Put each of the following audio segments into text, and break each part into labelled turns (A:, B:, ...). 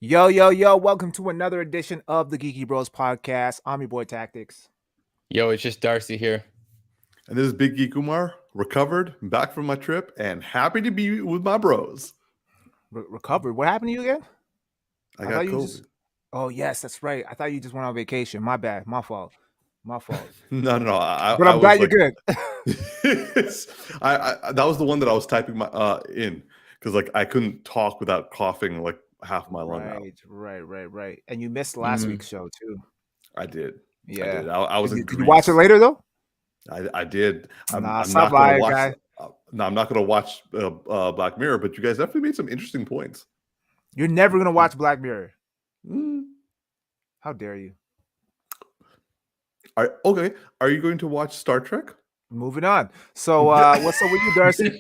A: Yo, yo, yo, welcome to another edition of the Geeky Bros Podcast. I'm your boy Tactix.
B: Yo, it's just Darcy here.
C: And this is Big Geek Umar, recovered, back from my trip, and happy to be with my bros.
A: Recovered. What happened to you again?
C: I got
A: thought you
C: COVID.
A: Oh, yes, that's right. I thought you just went on vacation. My bad. My fault.
C: No.
A: But I'm glad you're good.
C: That was the one that I was typing my in because I couldn't talk without coughing like half my lung out.
A: Right. And you missed last week's show too.
C: I did.
A: Yeah.
C: I did. I was in
A: Did
C: Greece.
A: you watch it later though?
C: I did. I'm
A: stop
C: not
A: lying,
C: gonna watch.
A: guy.
C: No, I'm not going to watch Black Mirror, but you guys definitely made some interesting points.
A: You're never gonna watch Black Mirror.
C: Mm.
A: How dare you?
C: Okay. Are you going to watch Star Trek?
A: Moving on. So what's up with you, Darcy?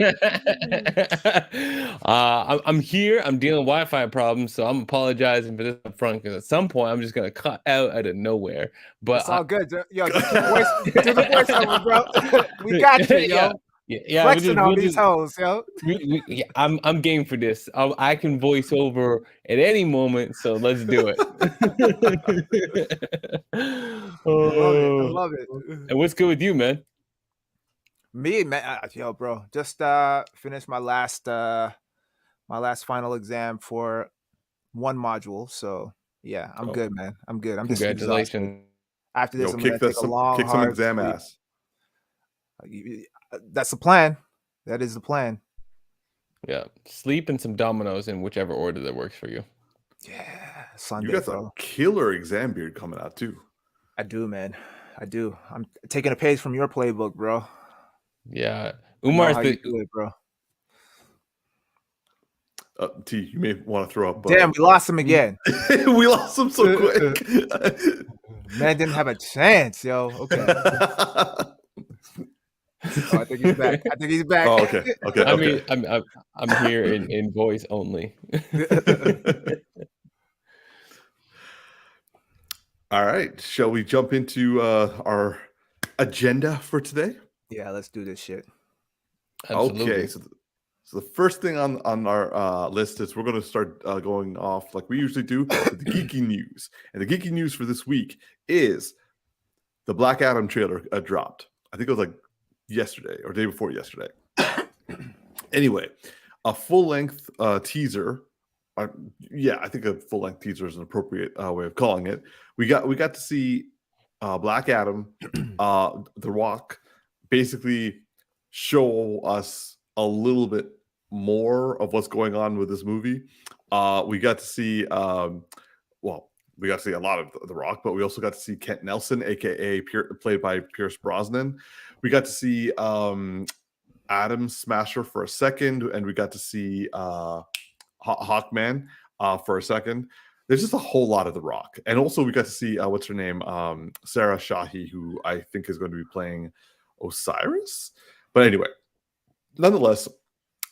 B: I'm here. I'm dealing with Wi-Fi problems, so I'm apologizing for this up front because at some point I'm just gonna cut out of nowhere. But
A: it's all good. Yo, do the voiceover, bro. We got you, yo.
B: Yeah,
A: flexing on these hoes, yo.
B: I'm game for this. I can voice over at any moment, so let's do it.
A: I love it.
B: And what's good with you, man?
A: Me, man, yo, bro, just finished my last final exam for one module. So yeah, I'm good, man. I'm good. I'm just
B: congratulations.
A: After this,
C: I'm
A: gonna take a long,
C: kick some exam
A: sleep.
C: ass.
A: That's the plan. That is the plan.
B: Yeah, sleep and some dominoes in whichever order that works for you.
A: Yeah, Sunday.
C: You got some killer exam beard coming out too.
A: I do, man. I do. I'm taking a page from your playbook, bro.
B: Yeah, Umar's
A: you do it, bro.
C: T, you may want to throw up.
A: Damn, we lost him again.
C: We lost him so quick.
A: Man didn't have a chance, yo. Okay. I think he's back.
C: Oh, okay.
B: I mean, I'm here in voice only.
C: All right. Shall we jump into our agenda for today?
A: Yeah, let's do this shit.
B: Absolutely.
C: Okay. So the first thing on our list is we're going to start going off like we usually do with the geeky news. And the geeky news for this week is the Black Adam trailer dropped. I think it was like yesterday or day before yesterday. Anyway, a full-length teaser. I think a full-length teaser is an appropriate way of calling it. We got to see Black Adam, The Rock, basically show us a little bit more of what's going on with this movie. We got to see, we got to see a lot of The Rock, but we also got to see Kent Nelson, aka played by Pierce Brosnan. We got to see Adam Smasher for a second, and we got to see Hawkman for a second. There's just a whole lot of The Rock. And also we got to see, what's her name? Sarah Shahi, who I think is going to be playing Osiris. But anyway, nonetheless,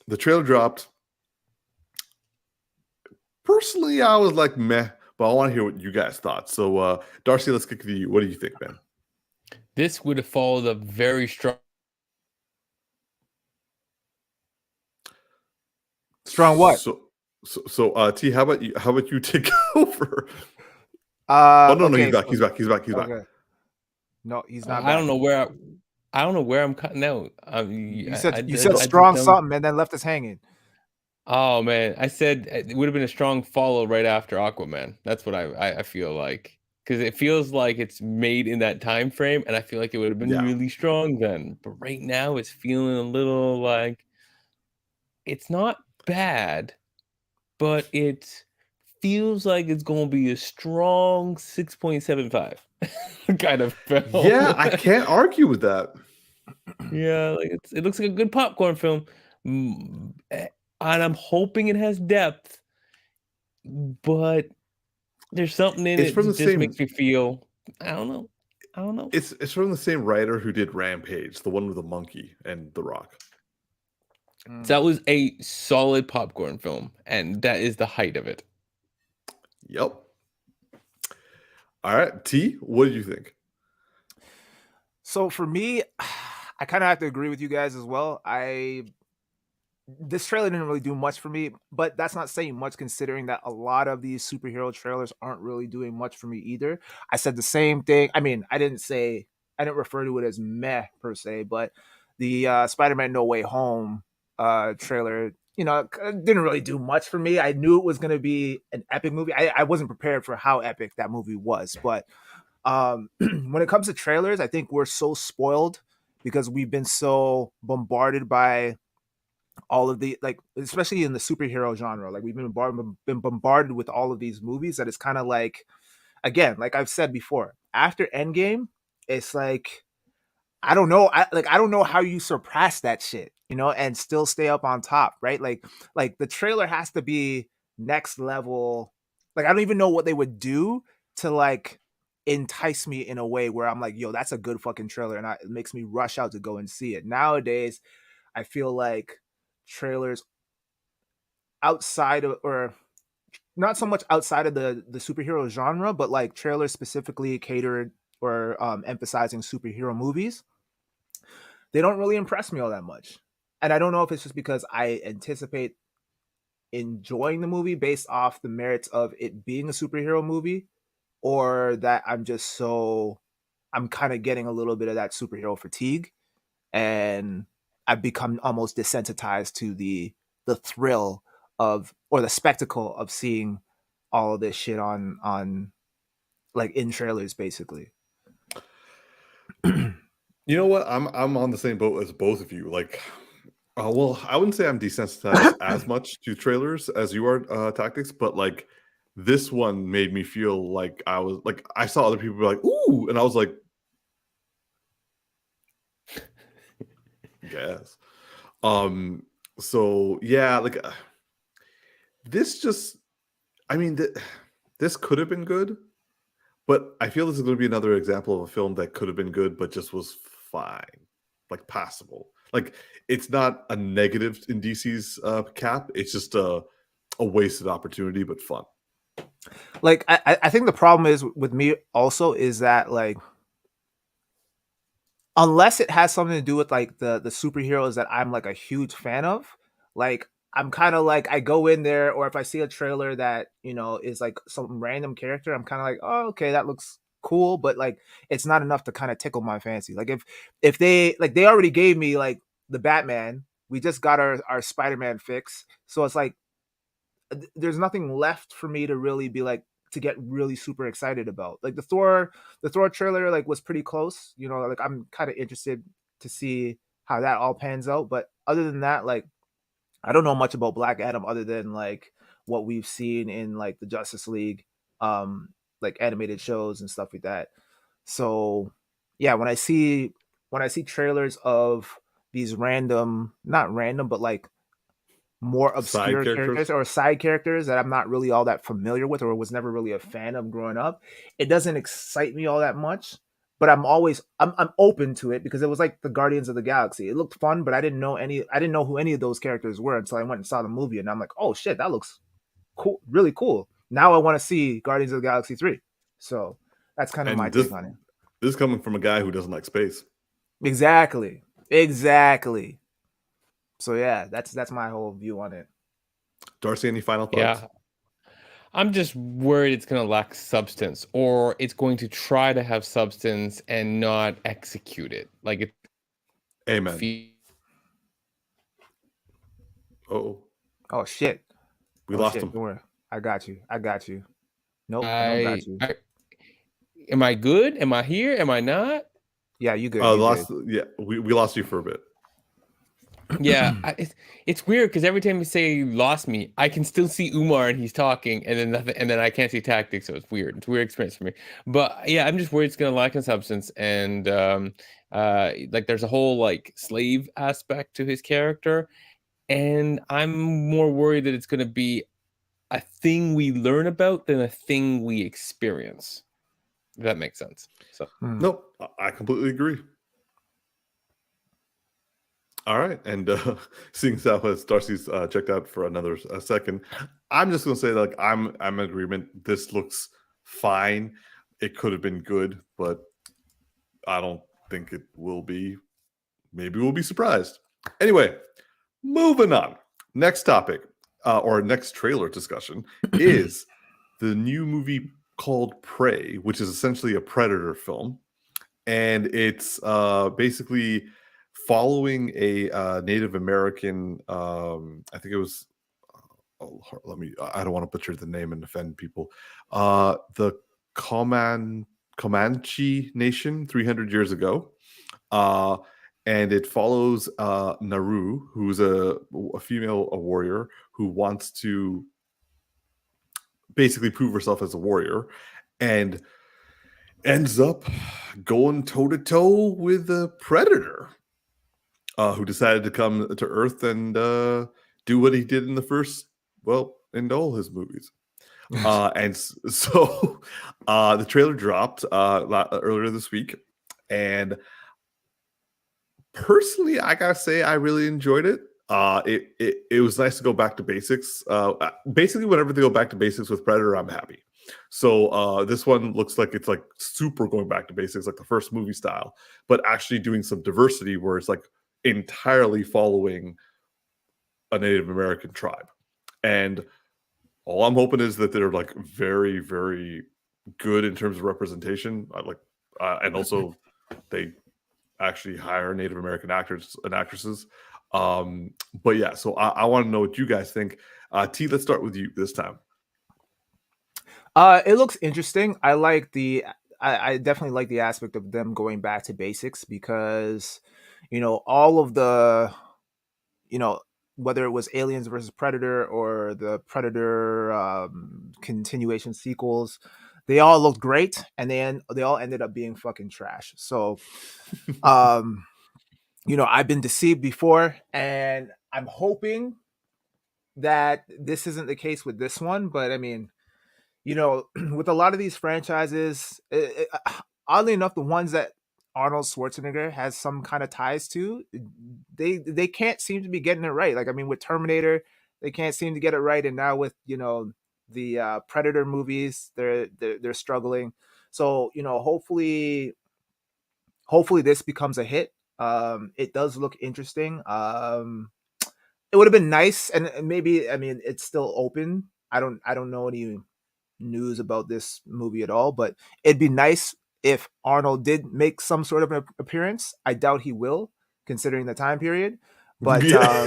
C: the trailer dropped. Personally, I was like, meh, but I want to hear what you guys thought. So, Darcy, let's kick it to you. What do you think, man?
B: This would have followed a very strong.
A: Strong what?
C: So, T, how about you take over?
A: No,
C: he's back. He's back.
A: Okay. No, he's not.
B: I don't know where I'm cutting out.
A: You said strong something and then left us hanging.
B: Oh man, I said it would have been a strong follow right after Aquaman. That's what I feel like, because it feels like it's made in that time frame, and I feel like it would have been really strong then. But right now, it's feeling a little like it's not bad, but it feels like it's going to be a strong 6.75 kind of film.
C: Yeah, I can't argue with that.
B: Yeah, like it looks like a good popcorn film, and I'm hoping it has depth, but there's something in it that just makes me feel, I don't know.
C: It's from the same writer who did Rampage, the one with the monkey and The Rock.
B: So that was a solid popcorn film, and that is the height of it.
C: Yep. All right, T, what did you think?
A: So for me, I kind of have to agree with you guys as well. I this trailer didn't really do much for me, but that's not saying much considering that a lot of these superhero trailers aren't really doing much for me either. I said the same thing. I mean, I didn't refer to it as meh per se, but the Spider-Man No Way Home trailer, didn't really do much for me. I knew it was going to be an epic movie. I wasn't prepared for how epic that movie was, but when it comes to trailers, I think we're so spoiled because we've been so bombarded by all of the, like, especially in the superhero genre, like we've been bombarded with all of these movies that it's kind of like, again, like I've said before, after Endgame, it's like I don't know, I don't know how you surpass that shit, and still stay up on top, right? Like the trailer has to be next level. Like I don't even know what they would do to like entice me in a way where I'm like, yo, that's a good fucking trailer, and it makes me rush out to go and see it. Nowadays, I feel like trailers outside of, or not so much outside of the superhero genre, but like trailers specifically catered or emphasizing superhero movies, they don't really impress me all that much. And I don't know if it's just because I anticipate enjoying the movie based off the merits of it being a superhero movie, or that I'm kind of getting a little bit of that superhero fatigue, and I've become almost desensitized to the thrill of, or the spectacle of seeing all of this shit on like in trailers basically.
C: You know what? I'm on the same boat as both of you. Like, well, I wouldn't say I'm desensitized as much to trailers as you are, Tactix, but like this one made me feel like I saw other people be like, ooh, and I was like, yes. So yeah, like this just, I mean, this could have been good, but I feel this is going to be another example of a film that could have been good, but just was fine, like passable. Like it's not a negative in DC's cap. It's just a wasted opportunity, but fun.
A: Like I think the problem is with me also is that, like, unless it has something to do with like the superheroes that I'm like a huge fan of, like I'm kind of like, I go in there, or if I see a trailer that is like some random character, I'm kind of like, oh, okay, that looks cool, but like it's not enough to kind of tickle my fancy. Like if they, like, they already gave me like the Batman, we just got our Spider-Man fix, so it's like there's nothing left for me to really be like, to get really super excited about. Like the Thor trailer like was pretty close, like I'm kind of interested to see how that all pans out, but other than that, like I don't know much about Black Adam other than like what we've seen in like the Justice League like animated shows and stuff like that. So yeah, when I see trailers of these random, not random, but like more
C: Side
A: obscure characters
C: characters.
A: or side characters that I'm not really all that familiar with or was never really a fan of growing up, it doesn't excite me all that much. But I'm open to it because it was like the Guardians of the Galaxy. It looked fun, but I didn't know who any of those characters were until I went and saw the movie, and I'm like, oh shit, that looks cool, really cool. Now I want to see Guardians of the Galaxy 3. So that's kind of my take on it.
C: This is coming from a guy who doesn't like space.
A: Exactly. So yeah, that's my whole view on it.
C: Darcy, any final thoughts?
B: Yeah. I'm just worried it's going to lack substance, or it's going to try to have substance and not execute it. Like it.
C: Amen.
A: Oh shit.
C: We lost him.
A: Don't worry. I got you. Nope, I don't got you.
B: Am I good? Am I here? Am I not?
A: Yeah, you good.
C: Yeah, we lost you for a bit.
B: Yeah, it's weird because every time you say you lost me, I can still see Umar and he's talking, and then nothing, and then I can't see Tactix, so it's weird. It's a weird experience for me. But yeah, I'm just worried it's gonna lack in substance, and like there's a whole like slave aspect to his character, and I'm more worried that it's gonna be a thing we learn about than a thing we experience. If that makes sense. So
C: nope, I completely agree. All right, and seeing as Darcy's checked out for another second, I'm just gonna say like I'm in agreement. This looks fine. It could have been good, but I don't think it will be. Maybe we'll be surprised. Anyway, Moving on. Next topic, or next trailer discussion, is the new movie called Prey, which is essentially a Predator film. And it's basically following a Native American, I think it was, I don't want to butcher the name and offend people, the Comanche Nation 300 years ago. And it follows Naru, who's a female warrior who wants to basically prove herself as a warrior, and ends up going toe-to-toe with a predator who decided to come to Earth and do what he did in the first, in all his movies. And so the trailer dropped earlier this week, and personally, I gotta say, I really enjoyed it. It was nice to go back to basics. Basically, whenever they go back to basics with Predator, I'm happy. So this one looks like it's like super going back to basics, like the first movie style, but actually doing some diversity where it's like entirely following a Native American tribe. And all I'm hoping is that they're like very, very good in terms of representation. And also they actually hire Native American actors and actresses. But yeah, so I want to know what you guys think. T, let's start with you this time.
A: It looks interesting. I definitely like the aspect of them going back to basics because, all of the, whether it was Aliens versus Predator or the Predator continuation sequels, they all looked great, and they all ended up being fucking trash. So, I've been deceived before, and I'm hoping that this isn't the case with this one. But I mean, with a lot of these franchises, oddly enough, the ones that Arnold Schwarzenegger has some kind of ties to, they can't seem to be getting it right. Like, I mean, with Terminator, they can't seem to get it right, and now with the Predator movies, they're struggling. So hopefully this becomes a hit. It does look interesting. It would have been nice, and maybe, I mean, it's still open. I don't know any news about this movie at all, but it'd be nice if Arnold did make some sort of an appearance. I doubt he will, considering the time period. But
C: I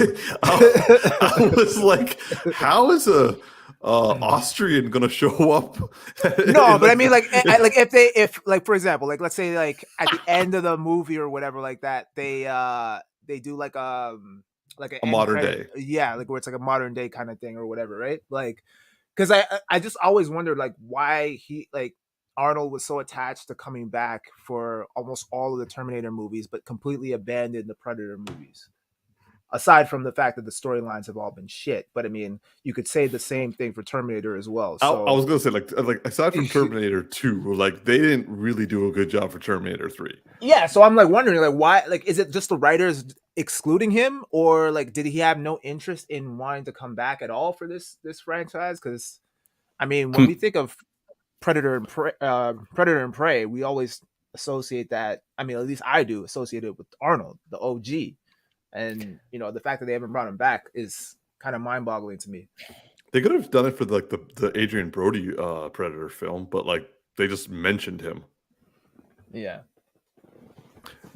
C: was like, how is a Austrian gonna show up?
A: No, but I mean, if for example, like, let's say, like, at the end of the movie or whatever, like that, they do like a
C: modern day,
A: like where it's like a modern day kind of thing or whatever, right? Like, because I just always wondered, like, why Arnold was so attached to coming back for almost all of the Terminator movies, but completely abandoned the Predator movies. Aside from the fact that the storylines have all been shit, but I mean, you could say the same thing for Terminator as well. So
C: I was gonna say, like aside from Terminator 2, like they didn't really do a good job for Terminator 3.
A: Yeah, so I'm like wondering, like, why? Like, is it just the writers excluding him, or like did he have no interest in wanting to come back at all for this franchise? Because I mean, when we think of Predator and Prey, we always associate that. I mean, at least I do associate it with Arnold, the OG. And the fact that they haven't brought him back is kind of mind-boggling to me.
C: They could have done it for like the Adrian Brody Predator film, but like they just mentioned him.
A: Yeah.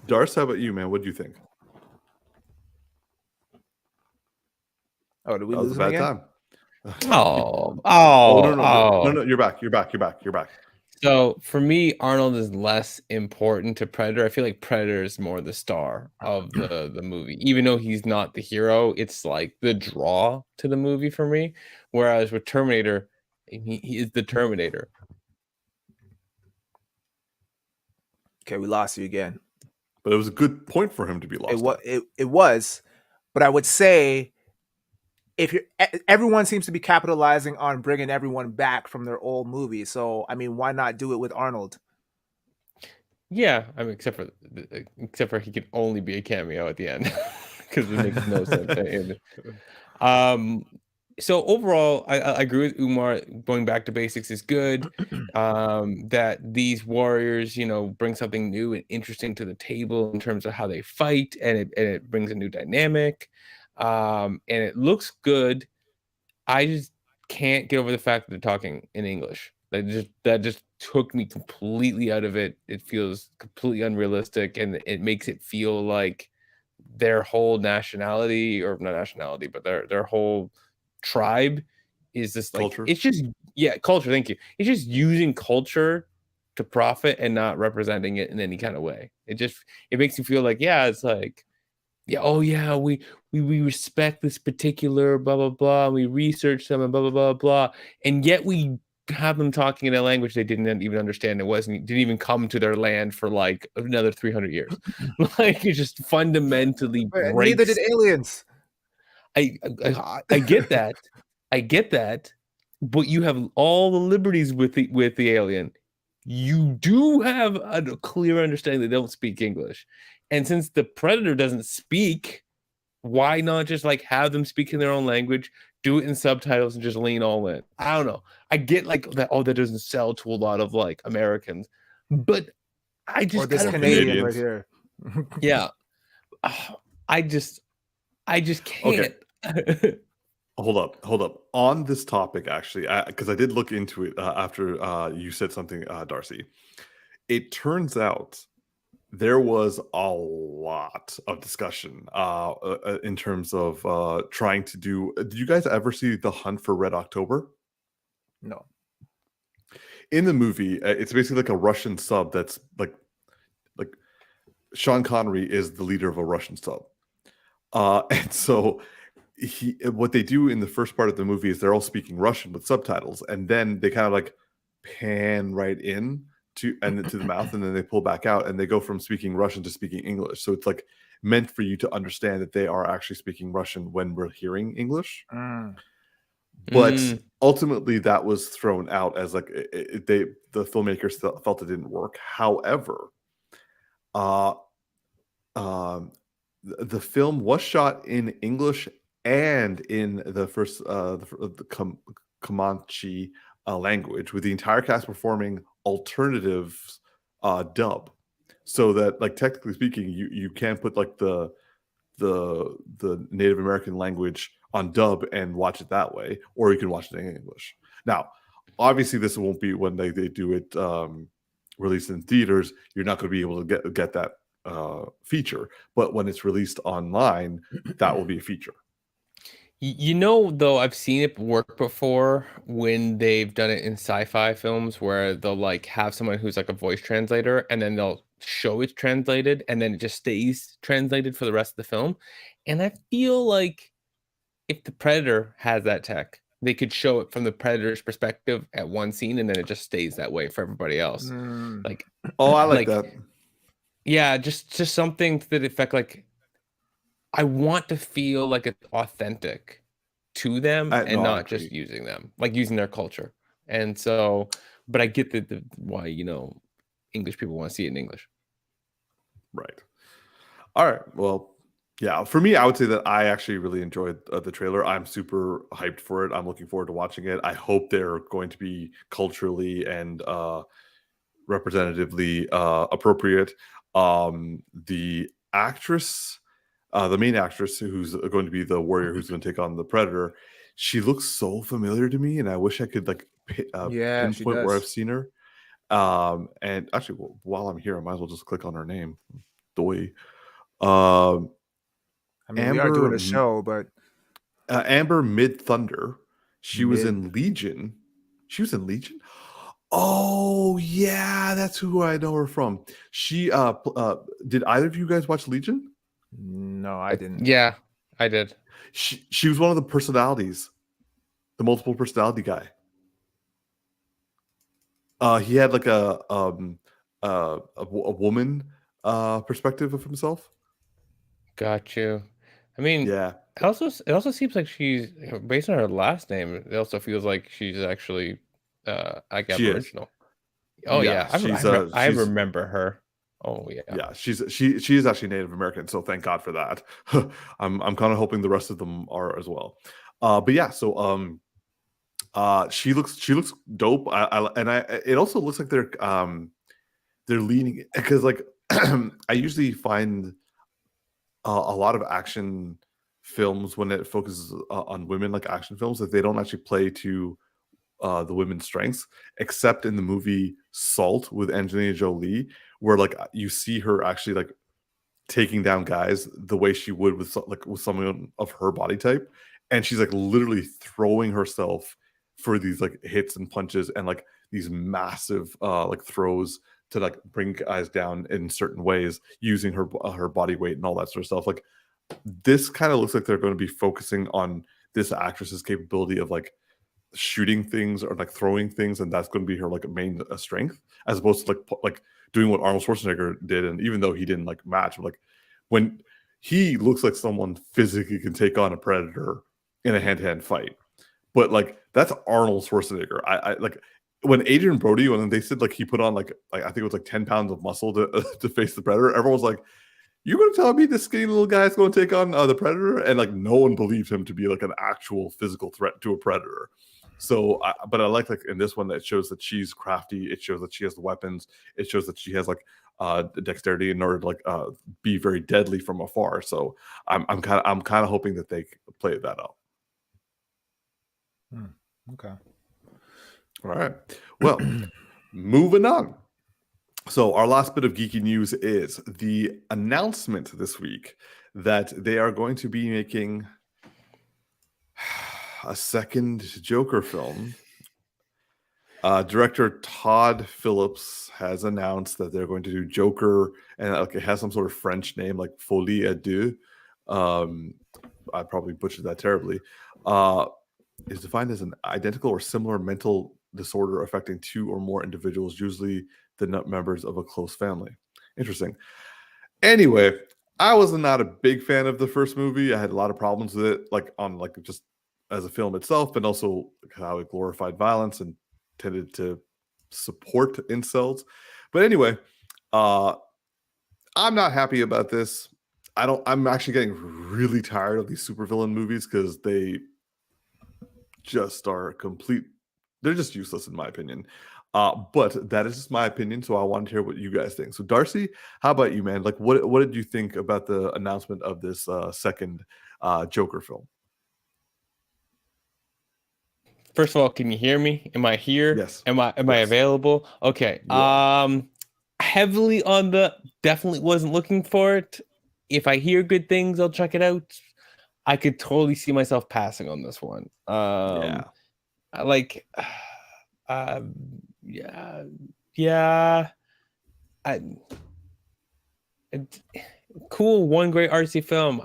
C: Darcy, how about you, man? What do you think?
A: Oh, did we
C: lose him again? Time. No, you're back.
B: So for me, Arnold is less important to Predator. I feel like Predator is more the star of the movie. Even though he's not the hero, it's like the draw to the movie for me. Whereas with Terminator, he is the Terminator.
A: Okay, we lost you again.
C: But it was a good point for him to be lost.
A: It was, but I would say, everyone seems to be capitalizing on bringing everyone back from their old movies. So, I mean, why not do it with Arnold?
B: Yeah, I mean, except for he could only be a cameo at the end because it makes no sense. So overall, I agree with Umar. Going back to basics is good. That these warriors, bring something new and interesting to the table in terms of how they fight, and it brings a new dynamic. and it looks good. I just can't get over the fact that they're talking in English. That just took me completely out of it. It feels completely unrealistic, and it makes it feel like their whole nationality, or not nationality, but their whole tribe is this like
C: Culture.
B: it's just culture. Thank you. It's just using culture to profit and not representing it in any kind of way. It makes you feel like it's like we respect this particular blah blah blah, and we research them and blah blah blah blah, and yet we have them talking in a language they didn't even understand. Didn't even come to their land for like another 300 years. Like it just fundamentally
A: Neither
B: breaks.
A: did aliens.
B: I get that. I get that, but you have all the liberties with the alien. You do have a clear understanding they don't speak English. And since the Predator doesn't speak, why not just like have them speak in their own language, do it in subtitles, and just lean all in? I don't know. I get like that. Oh, that doesn't sell to a lot of like Americans, but I just
A: or this Canadian right here.
B: Yeah, I just can't.
C: Okay. Hold up. On this topic, actually, because I did look into it after you said something, Darcy. It turns out there was a lot of discussion in terms of trying to do. Did you guys ever see The Hunt for Red October?
A: No.
C: In the movie, it's basically like a Russian sub that's like Sean Connery is the leader of a Russian sub. And so what they do in the first part of the movie is they're all speaking Russian with subtitles, and then they kind of like pan right in to the mouth, and then they pull back out, and they go from speaking Russian to speaking English. So it's like meant for you to understand that they are actually speaking Russian when we're hearing English. But ultimately that was thrown out as like the filmmakers felt it didn't work. However, the film was shot in English and in the first the Comanche language, with the entire cast performing alternative dub, so that like technically speaking, you can put like the Native American language on dub and watch it that way, or you can watch it in English. Now, obviously, this won't be when they do it released in theaters. You're not going to be able to get that feature, but when it's released online, that will be a feature.
B: You know, though, I've seen it work before when they've done it in sci-fi films, where they'll like have someone who's like a voice translator, and then they'll show it translated, and then it just stays translated for the rest of the film. And I feel like if the Predator has that tech, they could show it from the Predator's perspective at one scene, and then it just stays that way for everybody else. Like,
C: oh, I like that.
B: Yeah, just something to the effect like, I want to feel like it's authentic to them and not just using them, like using their culture. And so, but I get why, English people want to see it in English.
C: Right. All right. Well, yeah, for me, I would say that I actually really enjoyed the trailer. I'm super hyped for it. I'm looking forward to watching it. I hope they're going to be culturally and representatively appropriate. The actress, the main actress who's going to be the warrior who's going to take on the Predator, she looks so familiar to me, and I wish I could like pinpoint where I've seen her. And actually, while I'm here, I might as well just click on her name. Doi.
A: I mean, Amber, we are doing a show, but
C: Amber Mid-Thunder. She was in Legion. She was in Legion? Oh, yeah, that's who I know her from. She did either of you guys watch Legion?
A: No, I didn't.
B: Yeah, I did.
C: She was one of the personalities, the multiple personality guy. He had like a woman perspective of himself.
B: Got you. I mean,
C: yeah.
B: It also seems like she's, based on her last name, it also feels like she's actually like Aboriginal. Oh yeah, I remember her. Oh yeah.
C: Yeah, she is actually Native American, so thank God for that. I'm kind of hoping the rest of them are as well. But yeah, so she looks dope. It also looks like they're leaning, because like I usually find a lot of action films when it focuses on women, like action films, that they don't actually play to the women's strengths, except in the movie Salt with Angelina Jolie, where like you see her actually like taking down guys the way she would with someone of her body type, and she's like literally throwing herself for these like hits and punches and like these massive like throws to like bring guys down in certain ways using her body weight and all that sort of stuff. Like this kind of looks like they're going to be focusing on this actress's capability of like shooting things or like throwing things, and that's going to be her like main strength, as opposed to like doing what Arnold Schwarzenegger did. And even though he didn't like match, like when he looks like someone physically can take on a predator in a hand-to-hand fight, but like that's Arnold Schwarzenegger. I like when Adrian Brody, when they said like he put on like I think it was like 10 pounds of muscle to face the predator, everyone was like, "You're going to tell me this skinny little guy is going to take on the predator?" And like no one believed him to be like an actual physical threat to a predator. So, but I like in this one that shows that she's crafty. It shows that she has the weapons. It shows that she has like dexterity in order to like be very deadly from afar. So I'm kind of hoping that they play that out.
A: Okay.
C: All right. Well, moving on. So our last bit of geeky news is the announcement this week that they are going to be making a second Joker film. Director Todd Phillips has announced that they're going to do Joker, and it has some sort of French name like Folie à Deux. I probably butchered that terribly. Is defined as an identical or similar mental disorder affecting two or more individuals, usually the members of a close family. Interesting. Anyway, I was not a big fan of the first movie. I had a lot of problems with it, like on like just as a film itself, and also how it glorified violence and tended to support incels. But anyway, I'm not happy about this. I'm actually getting really tired of these supervillain movies because they just are they're just useless in my opinion. But that is just my opinion, so I want to hear what you guys think. So Darcy, how about you, man? Like what did you think about the announcement of this second Joker film?
B: First of all, can you hear me? Am I here?
C: Yes.
B: Am I available? Okay. Heavily on the definitely wasn't looking for it. If I hear good things, I'll check it out. I could totally see myself passing on this one. Yeah. Cool, one great artsy film.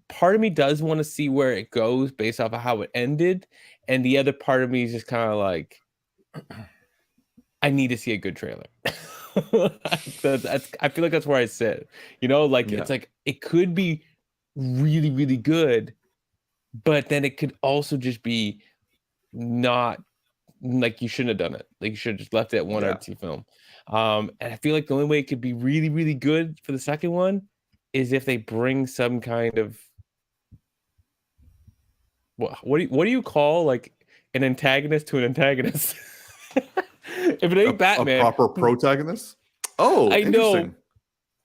B: Part of me does want to see where it goes based off of how it ended, and the other part of me is just kind of like, I need to see a good trailer. I feel like that's where I sit. It's like it could be really, really good, but then it could also just be not like you shouldn't have done it. Like you should have just left it at one artsy film. And I feel like the only way it could be really, really good for the second one is if they bring some kind of what do you call like an antagonist to an antagonist? If it ain't Batman,
C: a proper protagonist. Oh,
B: I know.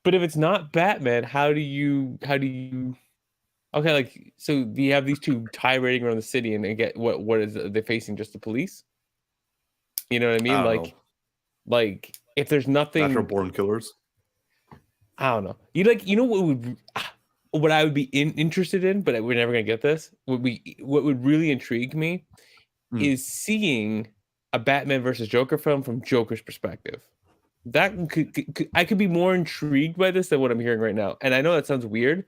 B: But if it's not Batman, how do you? Okay, like so you have these two tirading around the city, and they get what is they facing? Just the police? You know what I mean? Like if there's nothing,
C: natural born killers.
B: I don't know. What I would be interested in, but we're never gonna get this. What would really intrigue me is seeing a Batman versus Joker film from Joker's perspective. That I could be more intrigued by this than what I'm hearing right now. And I know that sounds weird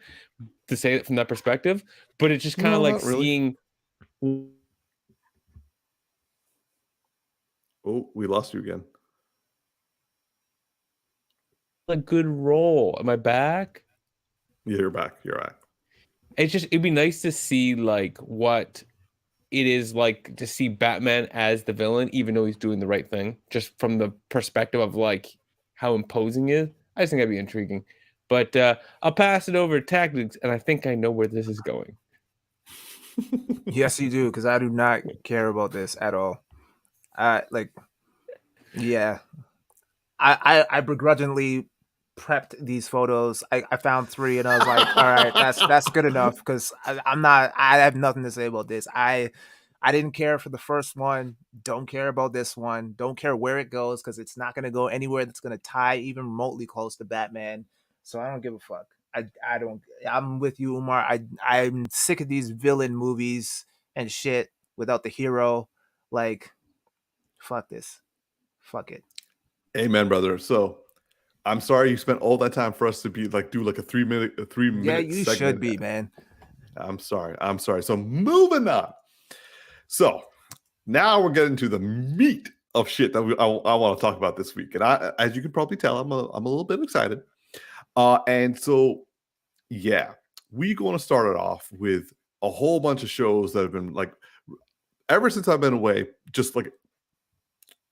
B: to say it from that perspective, but it's just kind of like seeing.
C: Oh, we lost you again.
B: A good role. Am I back?
C: Yeah, you're back. You're back.
B: It'd be nice to see like what it is like to see Batman as the villain, even though he's doing the right thing, just from the perspective of like how imposing he is. I just think that'd be intriguing. But I'll pass it over to Tactix, and I think I know where this is going.
A: Yes, you do, because I do not care about this at all. I begrudgingly prepped these photos. I found 3 and I was like, all right, that's good enough because I have nothing to say about this. I didn't care for the first one. Don't care about this one. Don't care where it goes because it's not gonna go anywhere that's gonna tie even remotely close to Batman. So I don't give a fuck. I don't. I'm with you, Umar. I'm sick of these villain movies and shit without the hero. Like, fuck this. Fuck it.
C: Amen, brother. So I'm sorry you spent all that time for us to be like do like a 3 minute
A: Yeah, you
C: segment.
A: should be, man.
C: I'm sorry. So moving on. So now we're getting to the meat of shit that I want to talk about this week. And as you can probably tell, I'm a little bit excited. And so, yeah, we're going to start it off with a whole bunch of shows that have been like, ever since I've been away, just like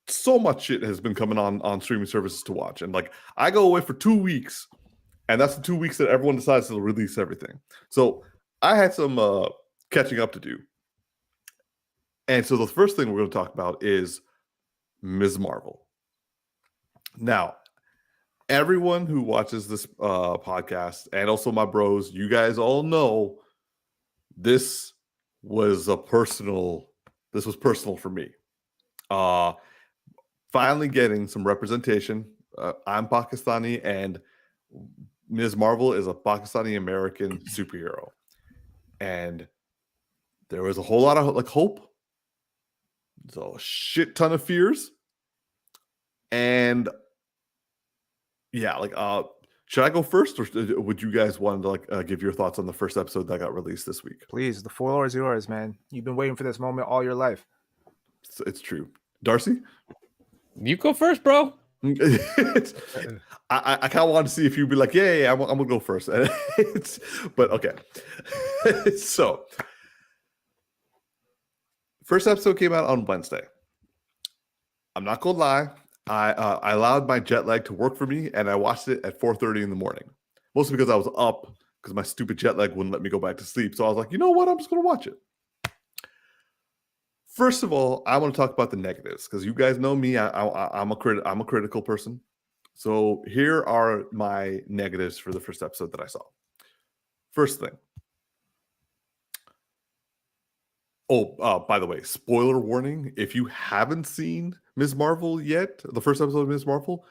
C: so much shit has been coming on streaming services to watch. And like, I go away for 2 weeks, and that's the 2 weeks that everyone decides to release everything. So I had some catching up to do. And so the first thing we're going to talk about is Ms. Marvel. Now, everyone who watches this podcast, and also my bros, you guys all know this was personal for me. Finally getting some representation. I'm Pakistani, and Ms. Marvel is a Pakistani American superhero. And there was a whole lot of like hope. So a shit ton of fears. And yeah, like should I go first, or would you guys want to like give your thoughts on the first episode that got released this week?
A: Please, the floor is yours, man. You've been waiting for this moment all your life.
C: It's true. Darcy?
B: You go first, bro.
C: I kind of want to see if you'd be like, yeah, I'm gonna go first. But okay. So first episode came out on Wednesday. I'm not gonna lie. I allowed my jet lag to work for me, and I watched it at 4:30 in the morning. Mostly because I was up because my stupid jet lag wouldn't let me go back to sleep. So I was like, you know what? I'm just gonna watch it. First of all, I want to talk about the negatives because you guys know me. I'm a critical person. So here are my negatives for the first episode that I saw. First thing. Oh, by the way, spoiler warning. If you haven't seen Ms. Marvel yet, the first episode of Ms. Marvel,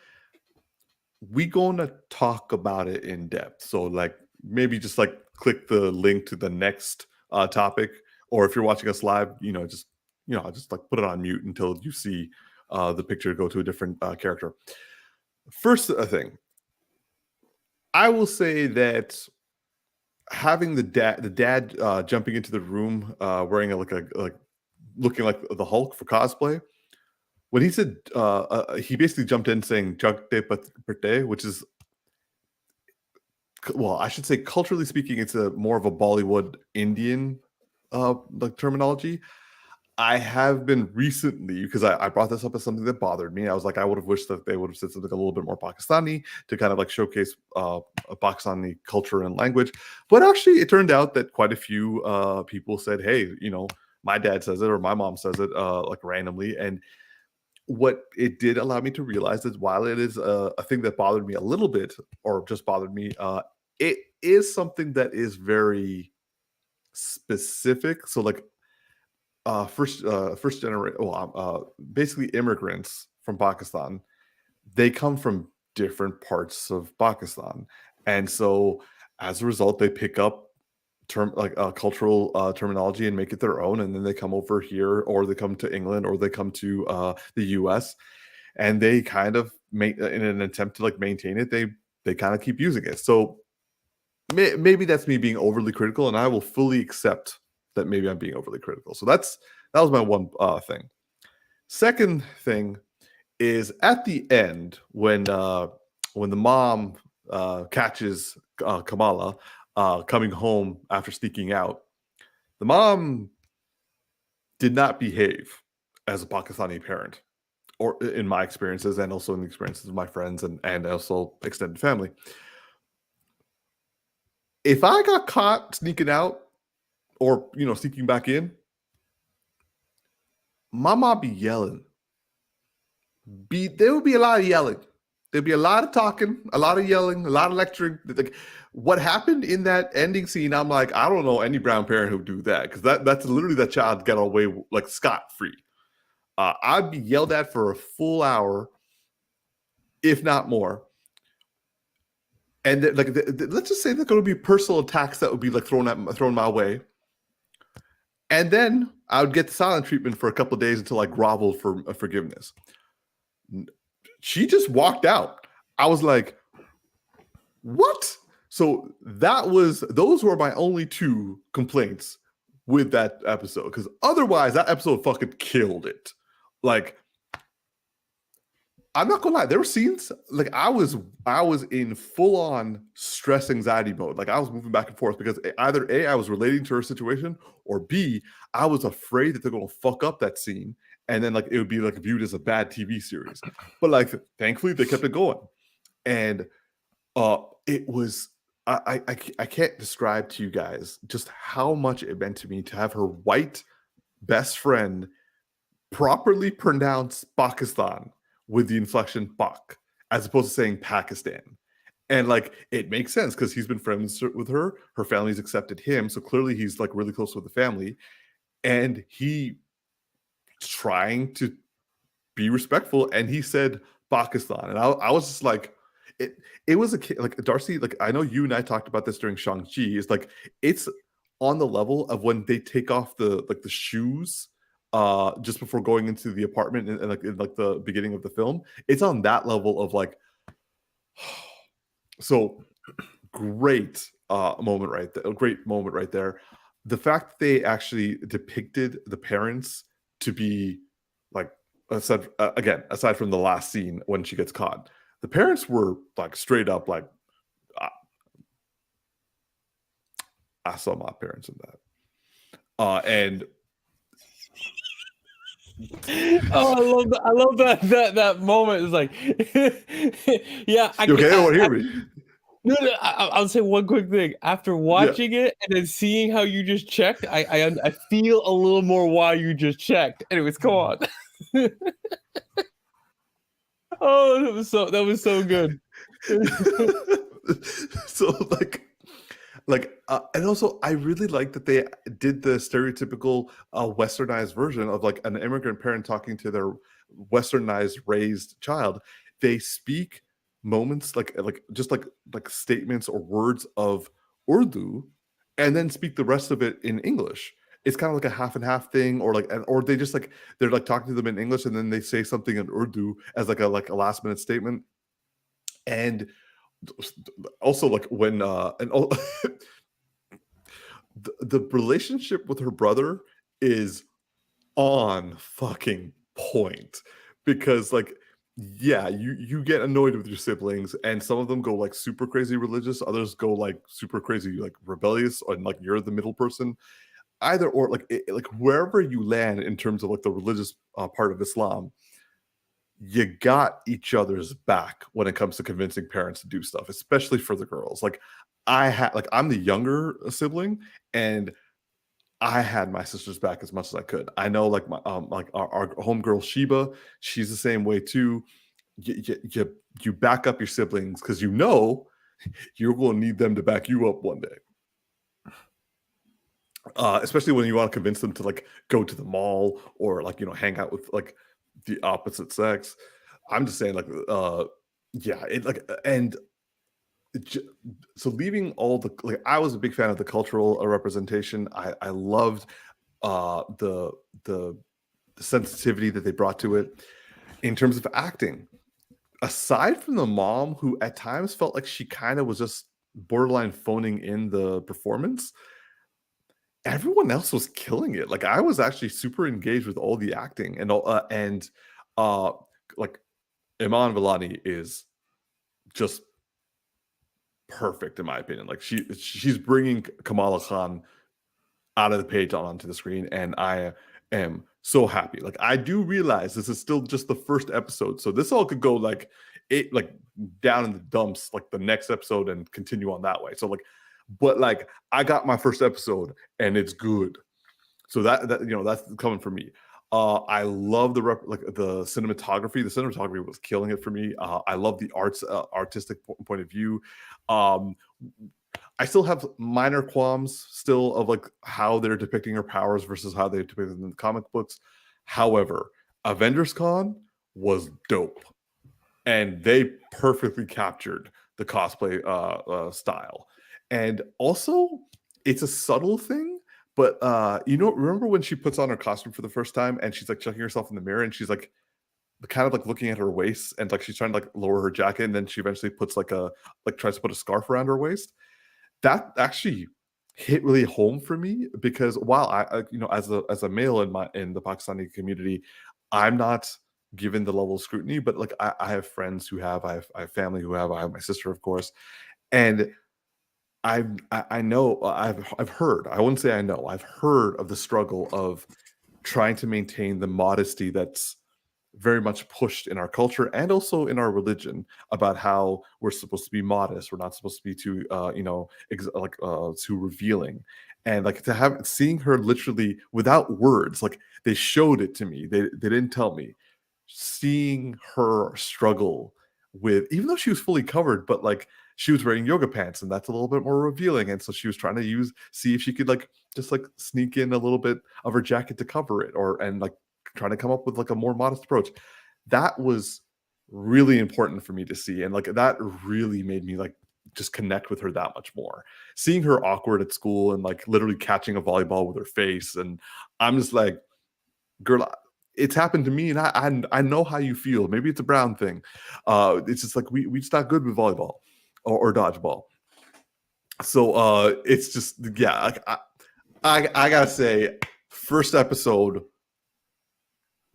C: we're going to talk about it in depth. So like maybe just like click the link to the next topic. Or if you're watching us live, just like put it on mute until you see the picture go to a different character. First thing, I will say that having the dad jumping into the room wearing looking like the Hulk for cosplay. When he said he basically jumped in saying "Jagte Pate," which is, well, I should say culturally speaking, it's more of a Bollywood Indian like terminology. I have been recently, because I brought this up as something that bothered me. I was like, I would have wished that they would have said something a little bit more Pakistani to kind of like showcase Pakistani culture and language. But actually, it turned out that quite a few people said, hey, my dad says it or my mom says it like randomly. And what it did allow me to realize is while it is a thing that bothered me a little bit, or just bothered me, it is something that is very specific. So like, first generation, basically immigrants from Pakistan, they come from different parts of Pakistan, and so as a result, they pick up cultural terminology and make it their own, and then they come over here, or they come to England, or they come to the U.S., and they kind of make in an attempt to like maintain it. They kind of keep using it. So maybe that's me being overly critical, and I will fully accept that maybe I'm being overly critical. So that was my one thing. Second thing is at the end when the mom catches Kamala coming home after sneaking out, the mom did not behave as a Pakistani parent, or in my experiences, and also in the experiences of my friends and also extended family. If I got caught sneaking out, or sneaking back in, mama be yelling. There would be a lot of yelling. There'd be a lot of talking, a lot of yelling, a lot of lecturing. Like what happened in that ending scene, I'm like, I don't know any brown parent who'd do that because that's literally that child got away like scot-free. I'd be yelled at for a full hour, if not more. And let's just say there's going to be personal attacks that would be like thrown my way. And then I would get the silent treatment for a couple of days until I groveled for forgiveness. She just walked out. I was like, what? So those were my only 2 complaints with that episode. Because otherwise, that episode fucking killed it. Like, I'm not gonna lie, there were scenes like I was in full on stress anxiety mode. Like I was moving back and forth because either A, I was relating to her situation, or B, I was afraid that they're gonna fuck up that scene and then like it would be like viewed as a bad TV series. But like thankfully they kept it going. And it was I can't describe to you guys just how much it meant to me to have her white best friend properly pronounce Pakistan with the inflection Pak, as opposed to saying Pakistan. And like, it makes sense because he's been friends with her. Her family's accepted him. So clearly he's like really close with the family. And he trying to be respectful. And he said Pakistan. And I was just like, it was like Darcy, like I know you and I talked about this during Shang-Chi. It's like, it's on the level of when they take off the shoes just before going into the apartment and like in like the beginning of the film. It's on that level of like, so great moment right there. A great moment right there. The fact that they actually depicted the parents to be like, aside from the last scene when she gets caught, the parents were like straight up like, I saw my parents in that. And
B: oh, I love that moment. It's like, yeah.
C: Okay, I want to hear me.
B: No, I'll say one quick thing. After watching it and then seeing how you just checked, I feel a little more why you just checked. Anyways, come on. Oh, that was so good.
C: So and also I really like that they did the stereotypical westernized version of like an immigrant parent talking to their westernized raised child. They speak moments like statements or words of Urdu and then speak the rest of it in English. It's kind of like a half and half thing, or they just like they're like talking to them in English and then they say something in Urdu as like a last minute statement. And also like when the relationship with her brother is on fucking point, because like, yeah, you get annoyed with your siblings and some of them go like super crazy religious, others go like super crazy like rebellious, and like you're the middle person. Either or, like like wherever you land in terms of like the religious part of Islam, you got each other's back when it comes to convincing parents to do stuff, especially for the girls. Like I'm the younger sibling, and I had my sister's back as much as I could. I know like my like our homegirl Sheba, she's the same way too. You back up your siblings because you know you're going to need them to back you up one day. Especially when you want to convince them to like go to the mall or like, you know, hang out with like the opposite sex. I'm just saying like, yeah, it like, and so leaving all the, like, I was a big fan of the cultural representation. I loved the sensitivity that they brought to it in terms of acting. Aside from the mom, who at times felt like she kind of was just borderline phoning in the performance, everyone else was killing it. Like I was actually super engaged with all the acting, and like Iman Vellani is just perfect in my opinion. Like she's bringing Kamala Khan out of the page onto the screen, and I am so happy. Like I do realize this is still just the first episode, so this all could go like down in the dumps like the next episode and continue on that way. So like, but like I got my first episode and it's good, so that you know, that's coming from me. I love the cinematography. The cinematography was killing it for me. I love the artistic point of view. I still have minor qualms still of like how they're depicting her powers versus how they're depicted in the comic books. However, Avengers Con was dope, and they perfectly captured the cosplay style. And also, it's a subtle thing, but remember when she puts on her costume for the first time and she's like checking herself in the mirror and she's like kind of like looking at her waist and like she's trying to like lower her jacket, and then she eventually puts tries to put a scarf around her waist. That actually hit really home for me, because while I as a male in the Pakistani community, I'm not given the level of scrutiny, but like I have friends who have, I have family who have, I have my sister, of course, and I know, I've heard, I wouldn't say I know, I've heard of the struggle of trying to maintain the modesty that's very much pushed in our culture and also in our religion, about how we're supposed to be modest. We're not supposed to be too, too revealing. And like seeing her literally without words, like they showed it to me. They didn't tell me. Seeing her struggle with, even though she was fully covered, but like she was wearing yoga pants, and that's a little bit more revealing. And so she was trying to see if she could like just like sneak in a little bit of her jacket to cover it, and like trying to come up with like a more modest approach. That was really important for me to see, and like that really made me like just connect with her that much more. Seeing her awkward at school and like literally catching a volleyball with her face, and I'm just like, girl, it's happened to me, and I know how you feel. Maybe it's a Brown thing. It's just like we just not good with volleyball or dodgeball. So it's just, yeah, I gotta say, first episode,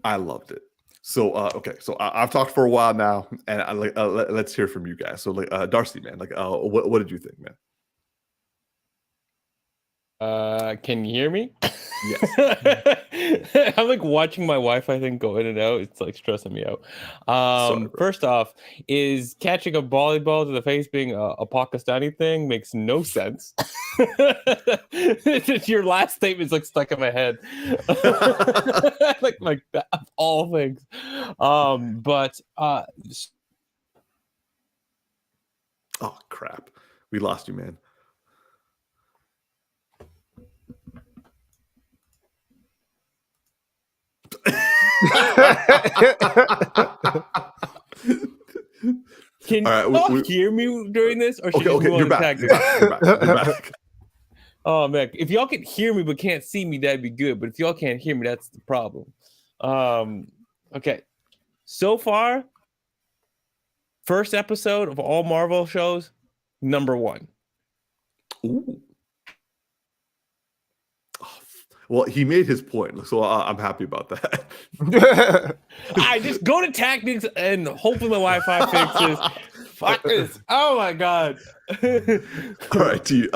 C: I loved it. So okay, so I've talked for a while now, and let's hear from you guys. So like Darcy, man, like what did you think, man?
B: Can you hear me?
C: Yes.
B: I'm like watching my Wi-Fi thing go in and out. It's like stressing me out.
C: Sorry,
B: First off, is catching a volleyball to the face being a Pakistani thing makes no sense. Your last statement's like stuck in my head. like that, of all things. But
C: oh crap, we lost you, man.
B: Can you hear me during this, or should
C: okay, you're back. You're back.
B: Oh man, if y'all can hear me but can't see me, that'd be good. But if y'all can't hear me, that's the problem. Okay. So far, first episode of all Marvel shows, number 1.
C: Ooh. Well, he made his point, so I'm happy about that.
B: I just go to Tactix and hopefully my Wi-Fi fixes. Fuck this! Oh my god!
C: All right, take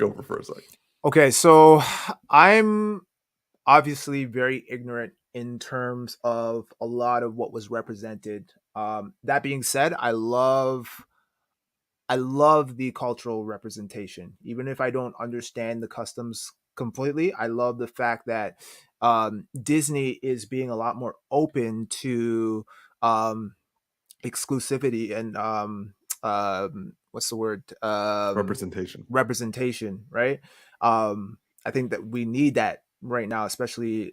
C: over for a second.
A: Okay, so I'm obviously very ignorant in terms of a lot of what was represented. That being said, I love the cultural representation, even if I don't understand the customs completely. I love the fact that Disney is being a lot more open to exclusivity and what's the word? Representation, right? I think that we need that right now, especially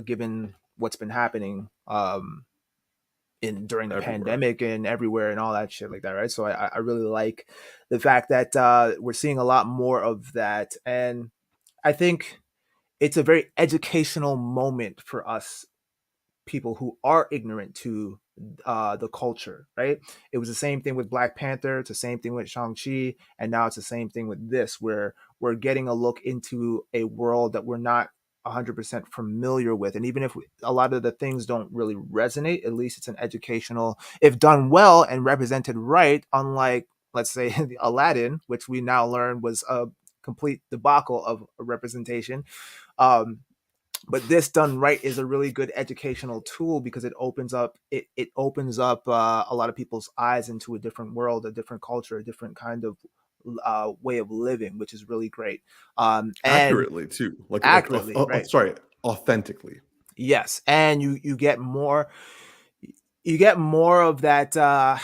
A: given what's been happening during the pandemic and everywhere and all that shit like that, right? So I really like the fact that we're seeing a lot more of that, and I think it's a very educational moment for us people who are ignorant to the culture, right? It was the same thing with Black Panther, it's the same thing with Shang-Chi, and now it's the same thing with this, where we're getting a look into a world that we're not 100% familiar with. And even if a lot of the things don't really resonate, at least it's an educational, if done well and represented right, unlike, let's say, Aladdin, which we now learn was a complete debacle of representation. But this done right is a really good educational tool because it opens up a lot of people's eyes into a different world, a different culture, a different kind of way of living, which is really great.
C: Accurately too,
A: accurately, right?
C: Sorry, authentically.
A: Yes, and you get more of that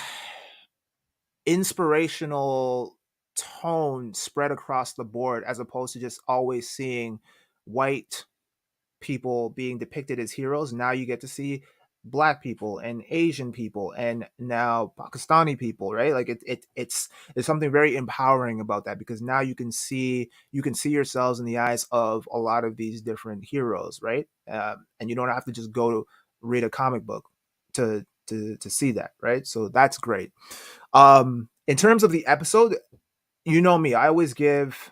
A: inspirational tone spread across the board, as opposed to just always seeing white people being depicted as heroes. Now you get to see black people and Asian people and now Pakistani people, right? Like it's there's something very empowering about that, because now you can see yourselves in the eyes of a lot of these different heroes, right? And you don't have to just go to read a comic book to see that, right? So that's great. In terms of the episode, you know me, I always give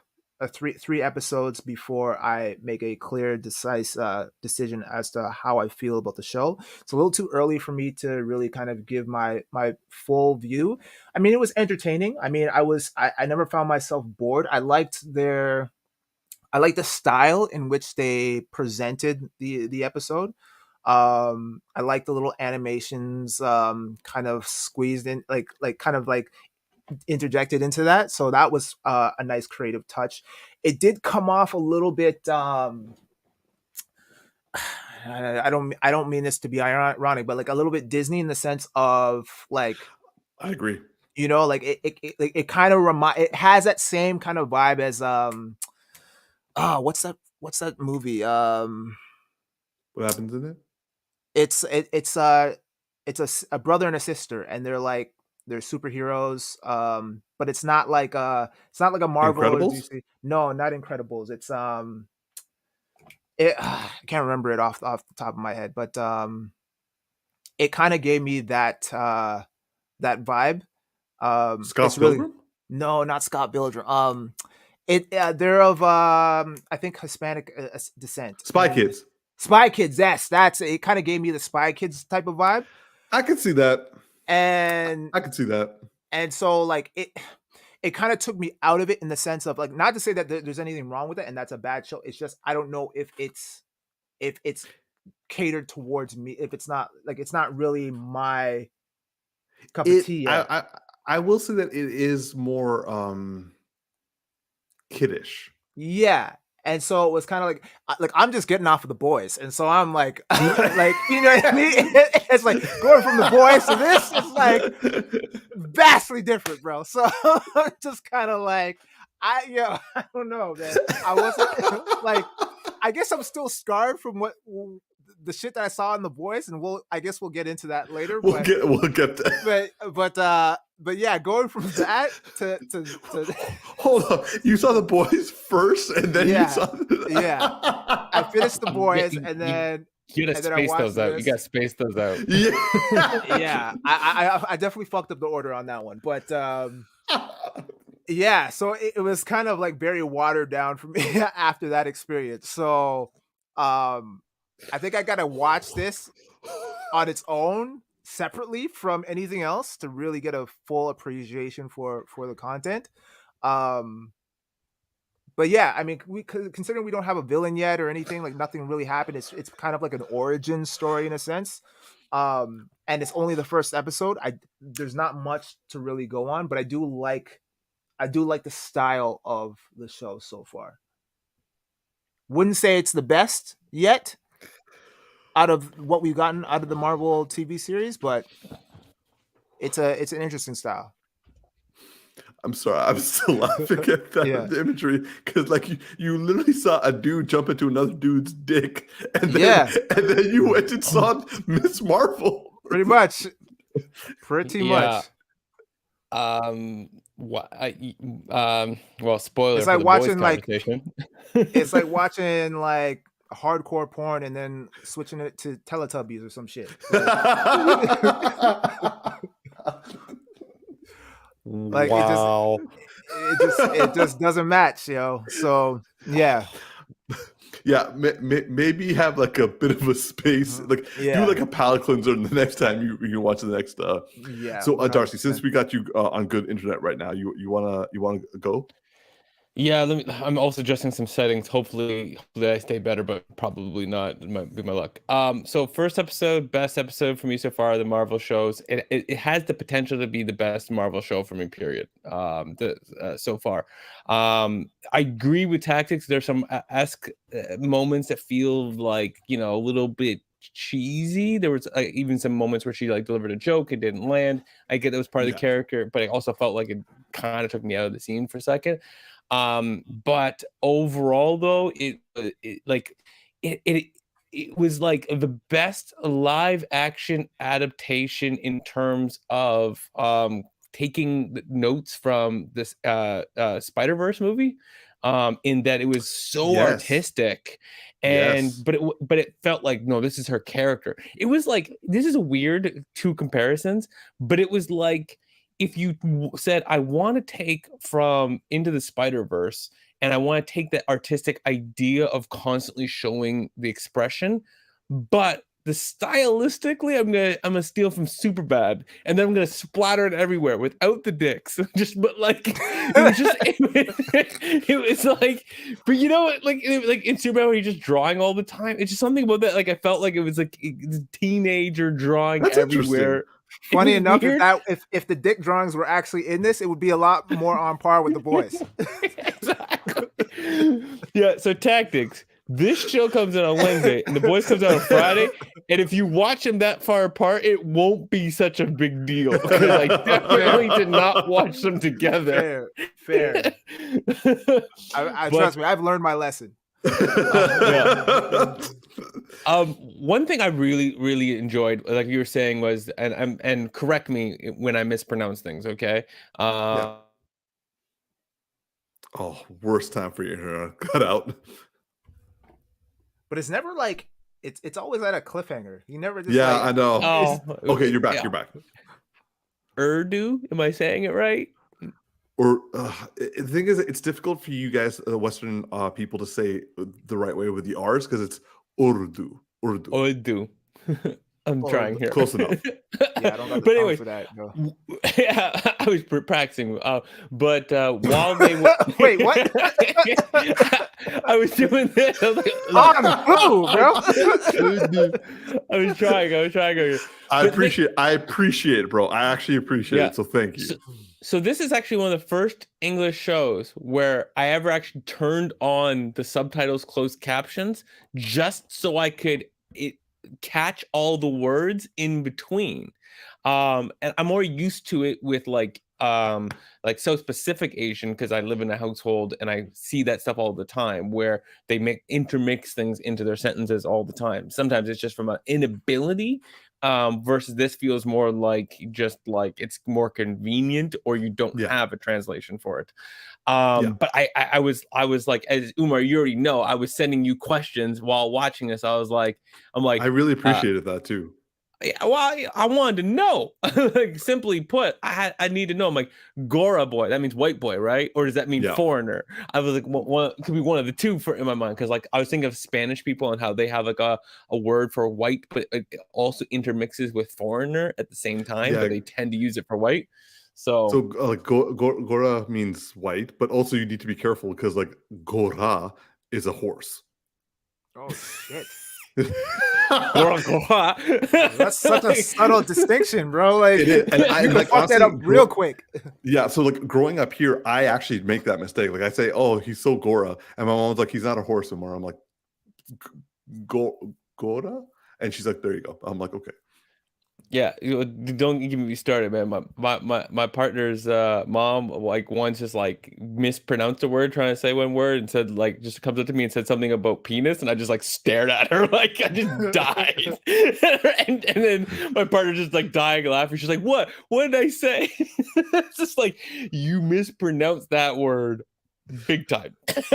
A: three episodes before I make a clear, decisive decision as to how I feel about the show. It's a little too early for me to really kind of give my full view. I mean, it was entertaining. I mean, I never found myself bored. I liked the style in which they presented the episode. I like the little animations kind of squeezed in, like kind of like interjected into that, so that was a nice creative touch. It did come off a little bit I don't mean this to be ironic, but like a little bit Disney, in the sense of like,
C: I agree,
A: you know, like it kind of it has that same kind of vibe as what's that movie,
C: what happens in it?
A: it's a brother and a sister, and they're superheroes, but it's not like a Marvel or DC. No, not Incredibles. It's I can't remember it off the top of my head, but it kind of gave me that vibe.
C: Scott Pilgrim?
A: No, not Scott Pilgrim. They're of I think Hispanic descent.
C: Spy Kids.
A: Spy Kids, yes, it kind of gave me the Spy Kids type of vibe.
C: I could see that.
A: And
C: I could see that.
A: And so like it kind of took me out of it, in the sense of like, not to say that there's anything wrong with it and that's a bad show. It's just I don't know if it's catered towards me, if it's not really my cup of tea.
C: I will say that it is more kiddish.
A: Yeah. And so it was kind of like I'm just getting off of The Boys, and so I'm like, like, you know what I mean? It's like going from The Boys to this. It's like vastly different, bro. So I'm just kind of like, I don't know, man. I wasn't like, I guess I'm still scarred from what the shit that I saw in The Boys, and I guess we'll get into that later.
C: We'll get that.
A: But yeah, going from that to
C: hold up, you saw The Boys first, and then you saw
A: I finished The Boys, and then
B: you gotta space those out. You gotta space those out.
A: Yeah, I definitely fucked up the order on that one, but yeah, so it was kind of like very watered down for me after that experience. So I think I gotta watch this on its own, separately from anything else, to really get a full appreciation for the content. But yeah, I mean, considering we don't have a villain yet or anything, like nothing really happened. It's kind of like an origin story in a sense. And it's only the first episode. There's not much to really go on, but I do like the style of the show so far. Wouldn't say it's the best yet out of what we've gotten out of the Marvel TV series, but it's an interesting style.
C: I'm sorry, I'm still laughing at that imagery, because like you literally saw a dude jump into another dude's dick, and then you went and saw Miss Marvel.
A: Pretty much. Much.
B: Well, spoiler.
A: It's like watching it's like watching like hardcore porn and then switching it to Teletubbies or some shit. Like, wow. it just doesn't match, yo. So yeah.
C: Maybe have like a bit of a space, like do like a palate cleanser the next time you watch the next. So Darcy, since we got you on good internet right now, you wanna go?
B: Yeah, I'm also adjusting some settings. Hopefully I stay better, but probably not. It might be my luck. So first episode, best episode for me so far, the Marvel shows. It has the potential to be the best Marvel show for me, period. So far. I agree with Tactics. There's some moments that feel like, a little bit cheesy. There was even some moments where she like delivered a joke, it didn't land. I get that was part of the character, but I also felt like it kind of took me out of the scene for a second. But overall, though, it was like the best live action adaptation in terms of taking notes from this Spider-Verse movie, in that it was so artistic, and but it felt like, no, this is her character. It was like, this is a weird two comparisons, but it was like, if you said, I want to take from Into the Spider-Verse and I want to take that artistic idea of constantly showing the expression, but stylistically, I'm gonna steal from Superbad, and then I'm gonna splatter it everywhere without the dicks. But like, it was like, but like in Superbad where you're just drawing all the time. It's just something about that. Like, I felt like it was like a teenager drawing everywhere.
A: Funny enough, if the dick drawings were actually in this, it would be a lot more on par with The Boys.
B: Exactly. Yeah. So Tactics. This show comes out on Wednesday, and The Boys comes out on Friday. And if you watch them that far apart, it won't be such a big deal. Because I definitely did not watch them together.
A: Fair. I trust me, I've learned my lesson.
B: One thing I really, really enjoyed, like you were saying, was, and correct me when I mispronounce things, okay?
C: Oh, worst time for you to cut out.
A: But it's never like it's always at a cliffhanger. You never just
C: I know.
B: Oh,
C: okay, you're back. You're back.
B: Urdu, am I saying it right?
C: Or the thing is, it's difficult for you guys, Western people, to say the right way with the R's because it's Urdu.
B: I'm trying here.
C: Close enough.
A: Yeah, I don't got the time for that. No.
B: Yeah, I was practicing. But while they were...
A: Wait, what?
B: I was doing this. I was like,
A: bro.
B: I was trying.
C: I appreciate it, bro. I actually appreciate it. So thank you.
B: So this is actually one of the first English shows where I ever actually turned on the subtitles, closed captions, just so I could catch all the words in between. And I'm more used to it with like South Pacific Asian, because I live in a household and I see that stuff all the time where they intermix things into their sentences all the time. Sometimes it's just from an inability, versus this feels more like just like it's more convenient, or you don't have a translation for it. But I was like, as Umar, you already know, I was sending you questions while watching this. I'm like,
C: I really appreciated that too.
B: Well, I wanted to know. Like, simply put, I need to know. I'm like, Gora boy, that means white boy, right? Or does that mean foreigner? I was like, it could be one of the two in my mind, because like I was thinking of Spanish people and how they have like a word for white, but it also intermixes with foreigner at the same time, but they tend to use it for white. So
C: like Gora means white, but also you need to be careful because like Gora is a horse.
A: Oh shit.
B: That's
A: such a subtle distinction, bro. Like,
C: and I
A: like, fuck that up real quick.
C: Yeah, so like growing up here, I actually make that mistake. Like I say, "Oh, he's so Gora," and my mom's like, "He's not a horse anymore." I'm like, "Gora," and she's like, "There you go." I'm like, "Okay."
B: Yeah, don't get me started, man. My partner's mom, like, once just like mispronounced a word trying to say one word and said, like, just comes up to me and said something about penis, and I just like stared at her like I just died. and then my partner just like dying laughing. She's like, "What? What did I say?" It's just like, you mispronounced that word big time. And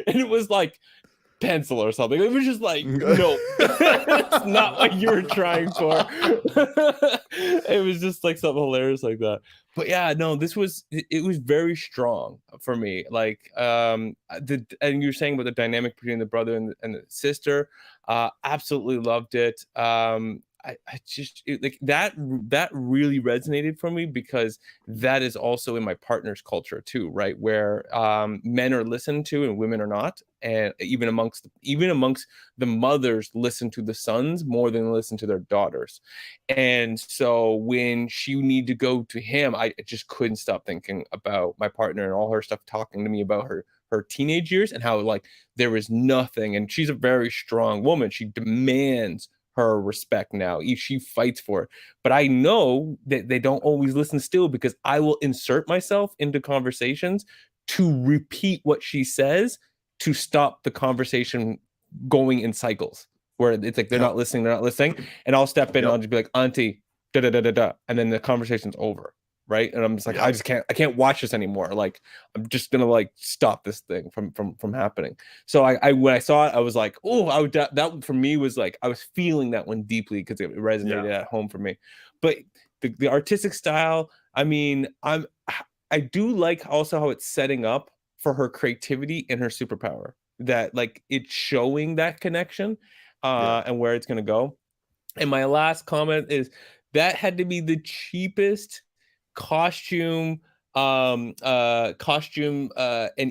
B: it was like pencil or something. It was just like, no, it's not what you were trying for. It was just like something hilarious like that. But yeah, no, it was very strong for me. Like, and you were saying about the dynamic between the brother and the sister, absolutely loved it. I just like that really resonated for me, because that is also in my partner's culture too, right? Where men are listened to and women are not, and even amongst the mothers listen to the sons more than listen to their daughters. And so when she need to go to him, I just couldn't stop thinking about my partner and all her stuff talking to me about her teenage years, and how like there was nothing, and she's a very strong woman. She demands her respect now. She fights for it. But I know that they don't always listen still, because I will insert myself into conversations to repeat what she says to stop the conversation going in cycles where it's like they're not listening, and I'll step in and I'll just be like, auntie, da da da da da, and then the conversation's over. Right. And I'm just like, I can't watch this anymore. Like, I'm just gonna like stop this thing from happening. So I when I saw it, I was like, oh, that for me was like, I was feeling that one deeply, because it resonated at home for me. But the artistic style, I mean, I do like also how it's setting up for her creativity and her superpower, that like it's showing that connection and where it's gonna go. And my last comment is that had to be the cheapest costume and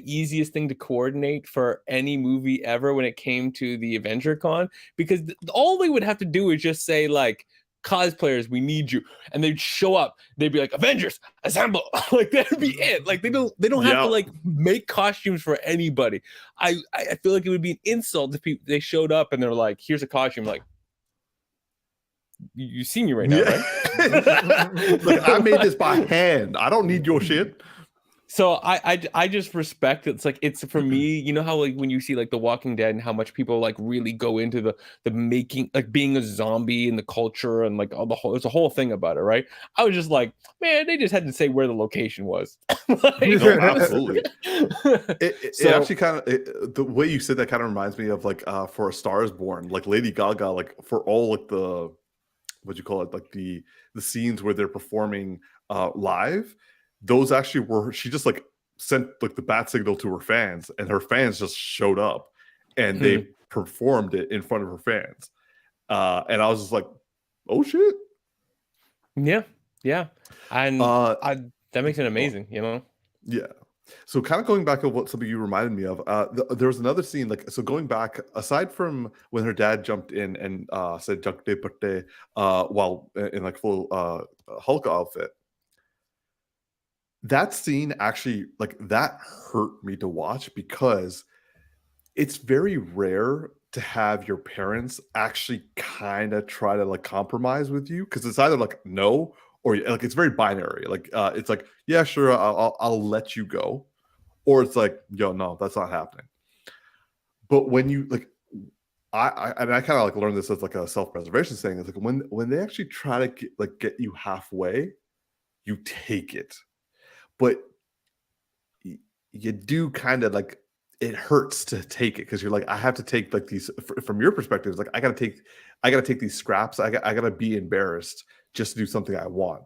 B: easiest thing to coordinate for any movie ever when it came to the Avenger Con, because all they would have to do is just say like, cosplayers, we need you, and they'd show up. They'd be like, Avengers assemble. Like that'd be it. Like they don't have to like make costumes for anybody. I feel like it would be an insult if they showed up and they're like, here's a costume. Like, you see me right now, right?
C: Like, I made this by hand. I don't need your shit.
B: So I just respect it. It's like, it's for me, you know how like when you see like The Walking Dead and how much people like really go into the making, like being a zombie and the culture and like all there's a whole thing about it, right? I was just like, man, they just had to say where the location was. Like,
C: no, absolutely. It actually kind of, the way you said that kind of reminds me of like for A Star Is Born, like Lady Gaga, like for all like the, what you call it, like the scenes where they're performing live, those actually were, she just like sent like the bat signal to her fans, and her fans just showed up and they performed it in front of her fans. And I was just like, oh shit.
B: Yeah. And that makes it amazing, you know?
C: Yeah. So kind of going back to what something you reminded me of, there was another scene, like, so going back, aside from when her dad jumped in and said "Junk de Perte" while in like full Hulk outfit, that scene actually, like, that hurt me to watch, because it's very rare to have your parents actually kind of try to like compromise with you, because it's either like no, or like it's very binary. Like it's like, yeah, sure, I'll let you go, or it's like, yo, no, that's not happening. But when you like, I kind of like learned this as like a self-preservation thing. It's like when they actually try to get you halfway, you take it, but you do kind of like, it hurts to take it, because you're like, I have to take like these from your perspective. It's like I gotta take these scraps. I gotta be embarrassed just to do something I want,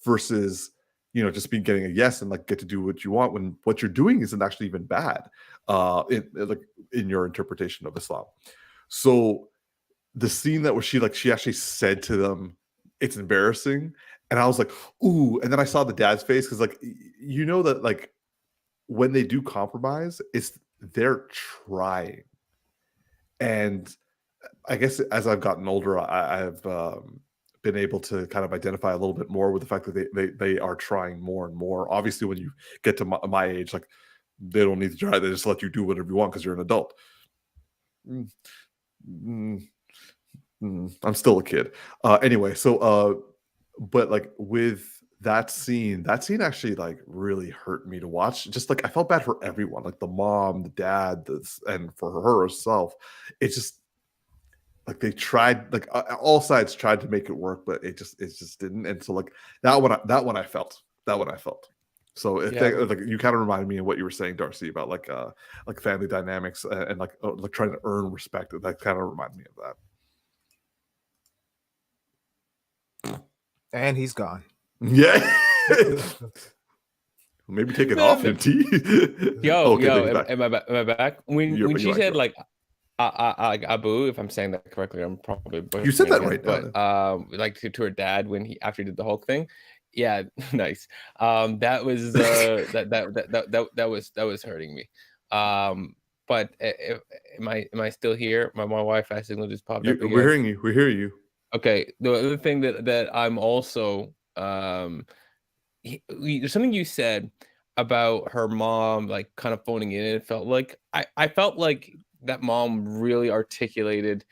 C: versus, you know, just getting a yes and like get to do what you want when what you're doing isn't actually even bad in your interpretation of Islam. So the scene that where she actually said to them, it's embarrassing, and I was like, ooh. And then I saw the dad's face, because like, you know that like when they do compromise, they're trying. And I guess as I've gotten older, I've been able to kind of identify a little bit more with the fact that they are trying more and more. Obviously, when you get to my age, like, they don't need to try; they just let you do whatever you want because you're an adult. I'm still a kid. Anyway, so but like with that scene actually like really hurt me to watch. Just like, I felt bad for everyone, like the mom, the dad, and for her herself. It's just like they tried, like all sides tried to make it work, but it just didn't. And so like that one I felt. So like you kind of reminded me of what you were saying, Darcy, about like family dynamics and like trying to earn respect. That kind of reminded me of that.
A: And he's gone.
C: Yeah. Maybe take it off him, T.
B: Yo, am I back? When she said like, like Abu, if I'm saying that correctly, I'm probably
C: You said that
B: butchering it,
C: right.
B: But like to her dad when he after he did the Hulk thing. Yeah, nice. That was that was hurting me. But am I still here? My Wi-Fi signal just popped up
C: We're
B: again.
C: hearing you. We hear you.
B: Okay. The other thing that I'm also there's something you said about her mom like kind of phoning in. It felt like I felt like that mom really articulated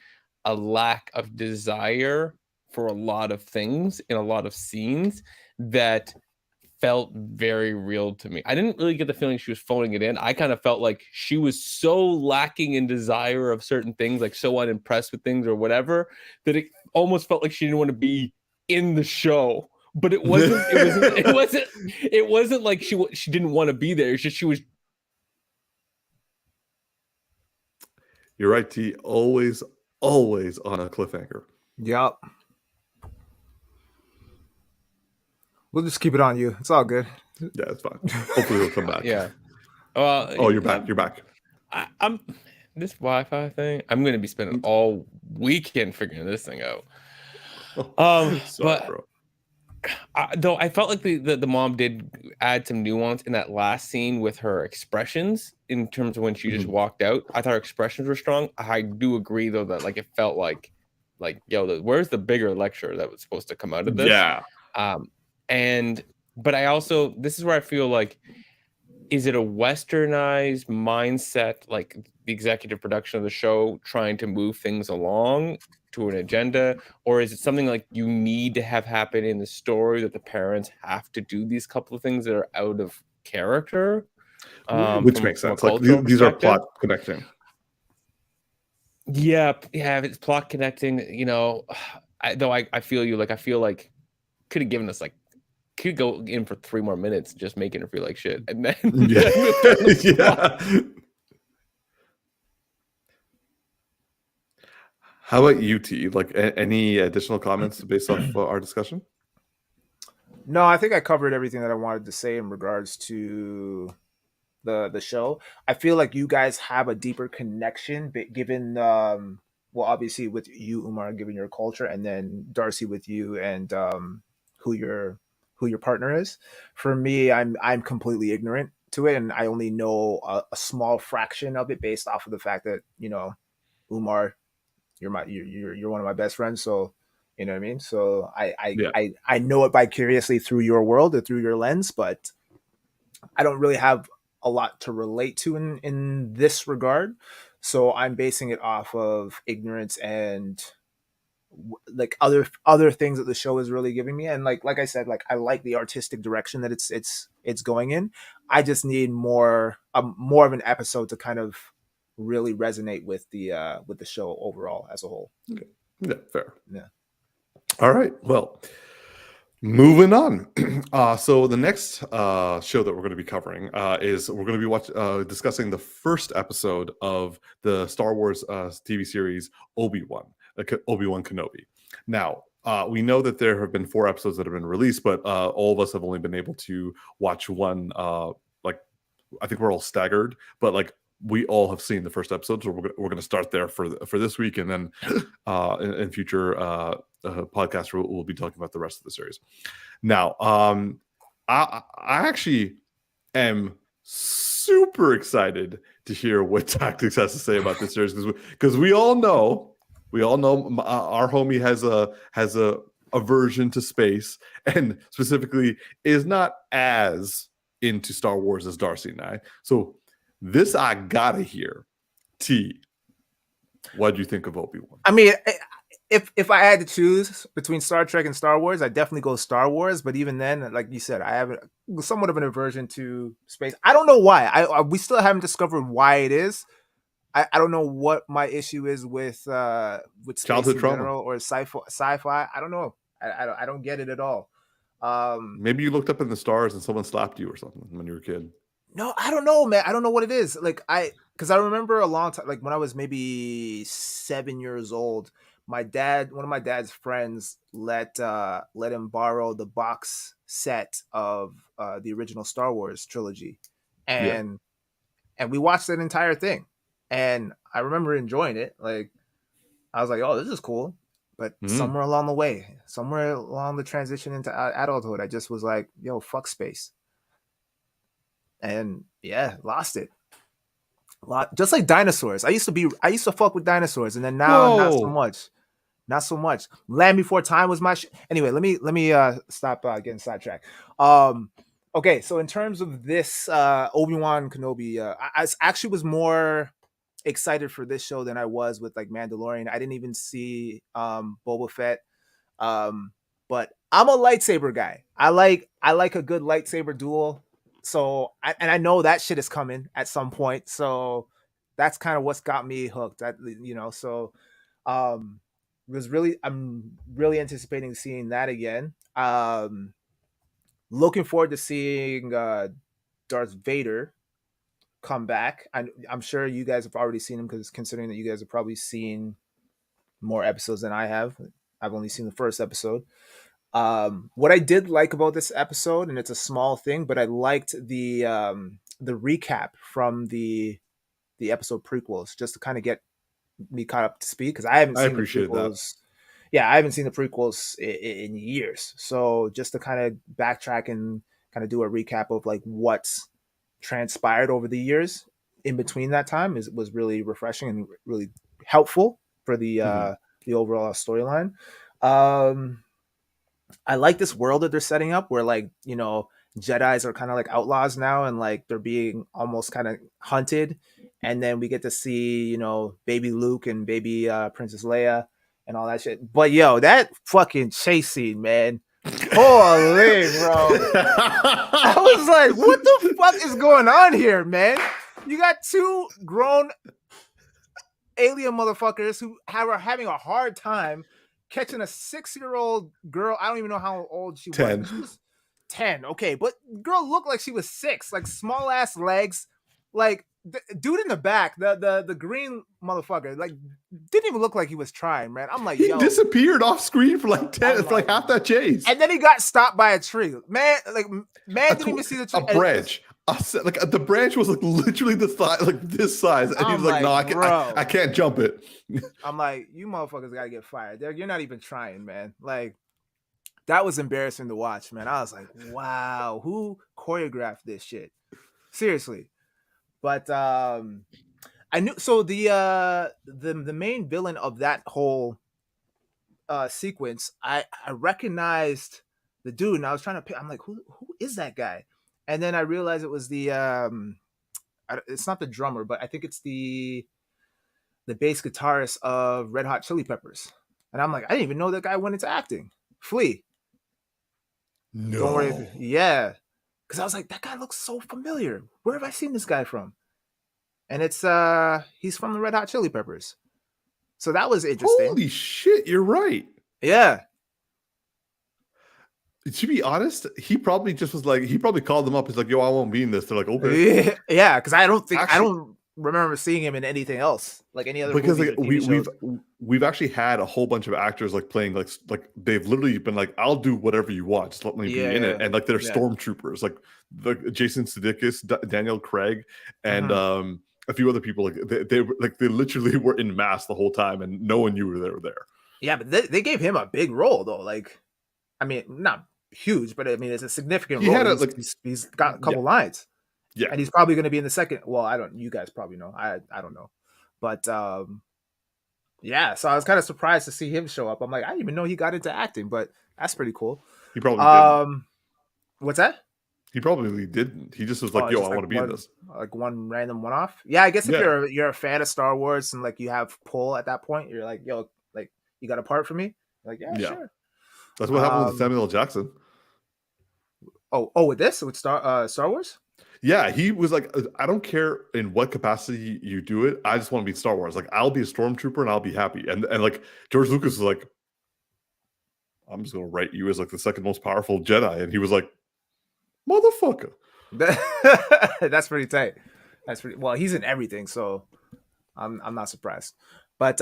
B: a lack of desire for a lot of things in a lot of scenes that felt very real to me. I didn't really get the feeling she was phoning it in. I kind of felt like she was so lacking in desire of certain things, like so unimpressed with things or whatever, that it almost felt like she didn't want to be in the show. But it wasn't like she didn't want to be there. It's just she was.
C: You're right, T. Always on a cliffhanger.
A: Yep. We'll just keep it on you. It's all good.
C: Yeah, it's fine. Hopefully he'll come back.
B: Yeah. Well,
C: oh, you're back. You're back.
B: I'm this Wi-Fi thing. I'm going to be spending all weekend figuring this thing out.
C: Sorry,
B: but
C: bro.
B: Though I felt like the mom did add some nuance in that last scene with her expressions in terms of when she just walked out. I thought her expressions were strong. I do agree though that like it felt like where's the bigger lecture that was supposed to come out of this?
C: Yeah.
B: But I also, this is where I feel like, is it a westernized mindset, like the executive production of the show trying to move things along to an agenda, or is it something like you need to have happen in the story that the parents have to do these couple of things that are out of character?
C: Which makes sense. Like these are plot connecting.
B: Yeah, it's plot connecting. You know, I feel you. Like I feel like could have given us like could go in for 3 more minutes just making it feel like shit, and then
C: yeah. How about you, T? Like any additional comments based off our discussion?
A: No, I think I covered everything that I wanted to say in regards to the show. I feel like you guys have a deeper connection, given well, obviously with you, Umar, given your culture, and then Darcy with you and who your partner is. For me, I'm completely ignorant to it, and I only know a small fraction of it based off of the fact that Umar, you're one of my best friends, so you know what I mean. So I know it vicariously through your world or through your lens, but I don't really have a lot to relate to in this regard. So I'm basing it off of ignorance and like other things that the show is really giving me. And like I said, like I like the artistic direction that it's going in. I just need more of an episode to kind of really resonate with the show overall as a whole.
C: Okay. Yeah, fair.
A: Yeah.
C: All right. Well, moving on. So the next show that we're going to be covering is we're going to be discussing the first episode of the Star Wars TV series Obi-Wan Kenobi. Now, we know that there have been 4 episodes that have been released, but all of us have only been able to watch one. I think we're all staggered, but like we all have seen the first episode, so we're going to start there for this week, and then in future podcasts we'll be talking about the rest of the series. Now, I actually am super excited to hear what Tactix has to say about this series because we all know our homie has a aversion to space, and specifically is not as into Star Wars as Darcy and I. So this I gotta hear. T, what do you think of Obi-Wan?
A: I mean, if I had to choose between Star Trek and Star Wars, I'd definitely go Star Wars. But even then, like you said, I have somewhat of an aversion to space. I don't know why. We still haven't discovered why it is. I don't know what my issue is with space
C: Childhood
A: in
C: trauma.
A: general or sci-fi. I don't know. I don't get it at all.
C: Maybe you looked up in the stars and someone slapped you or something when you were a kid.
A: No, I don't know, man. I don't know what it is. Like because I remember a long time, like when I was maybe 7 years old, one of my dad's friends let him borrow the box set of the original Star Wars trilogy, and we watched that entire thing. and I remember enjoying it. Like I was like, oh, this is cool. But somewhere along the way, somewhere along the transition into adulthood, I just was like, yo, fuck space. And yeah, lost it. Just like dinosaurs. I used to fuck with dinosaurs, and then now not so much. Not so much. Land Before Time was my anyway. Let me stop getting sidetracked. Okay, so in terms of this Obi-Wan Kenobi, I actually was more excited for this show than I was with like Mandalorian. I didn't even see Boba Fett. But I'm a lightsaber guy. I like a good lightsaber duel. So I know that shit is coming at some point. So that's kind of what's got me hooked. So I'm really anticipating seeing that again. Looking forward to seeing Darth Vader come back. I'm sure you guys have already seen him, because considering that you guys have probably seen more episodes than I have. I've only seen the first episode. What I did like about this episode, and it's a small thing, but I liked the recap from the episode prequels, just to kind of get me caught up to speed, because I haven't seen the prequels. Yeah, I haven't seen the prequels in years. So just to kind of backtrack and kind of do a recap of like what's transpired over the years in between that time was really refreshing and really helpful for the overall storyline. I like this world that they're setting up, where like, Jedis are kind of like outlaws now, and like they're being almost kind of hunted, and then we get to see baby Luke and baby Princess Leia and all that shit. But yo, that fucking chase scene, man, holy bro, I was like, what the fuck is going on here, man? You got two grown alien motherfuckers who are having a hard time catching a 6-year-old girl. I don't even know how old she was.
C: 10.
A: She was 10. Okay, but girl looked like she was 6, like small ass legs. Like dude in the back, the green motherfucker, like didn't even look like he was trying, man. I'm like,
C: he disappeared off screen for like 10, for like half that chase,
A: and then he got stopped by a tree. Man didn't even see the tree.
C: A branch. Like the branch was like literally the size, like this size, and he was like, "No, I can't jump it."
A: I'm like, you motherfuckers gotta get fired. You're not even trying, man. Like that was embarrassing to watch, man. I was like, wow, who choreographed this shit? Seriously. But I knew, so the main villain of that whole sequence, I recognized the dude, and I was trying to pick. I'm like, who is that guy? And then I realized it was the it's not the drummer, but I think it's the bass guitarist of Red Hot Chili Peppers. And I'm like, I didn't even know that guy went into acting. Flea.
C: No.
A: Don't worry. Yeah. Because I was like, that guy looks so familiar. Where have I seen this guy from? And it's he's from the Red Hot Chili Peppers. So that was interesting.
C: Holy shit, you're right.
A: Yeah.
C: To be honest, he probably just was like, he probably called them up. He's like, yo, I won't be in this. They're like, okay.
A: Yeah, because I don't remember seeing him in anything else, like any other.
C: Because like we've actually had a whole bunch of actors like playing like they've literally been like, I'll do whatever you want, just let me be in it. And like they're stormtroopers, like the Jason Sudeikis, Daniel Craig, and a few other people. Like they literally were in mass the whole time, and no one knew they were there.
A: Yeah, but they gave him a big role though. Like, I mean, not huge, but I mean, it's a significant role. He's got a couple lines.
C: Yeah,
A: and he's probably going to be in the second. Well, you guys probably know. I don't know, but yeah. So I was kind of surprised to see him show up. I'm like, I didn't even know he got into acting, but that's pretty cool.
C: He probably didn't.
A: What's that?
C: He probably didn't. He just was like, yo, I want to be in this.
A: Like one random one-off. Yeah, I guess if you're a fan of Star Wars and like you have pull at that point, you're like, yo, like you got a part for me? Like, yeah. Sure.
C: That's what happened with Samuel L. Jackson.
A: With this? With Star Wars?
C: Yeah, he was like, I don't care in what capacity you do it. I just want to be in Star Wars. Like, I'll be a stormtrooper and I'll be happy. And like George Lucas was like, I'm just gonna write you as like the second most powerful Jedi. And he was like, motherfucker.
A: That's pretty tight. That's pretty well. He's in everything, so I'm not surprised. But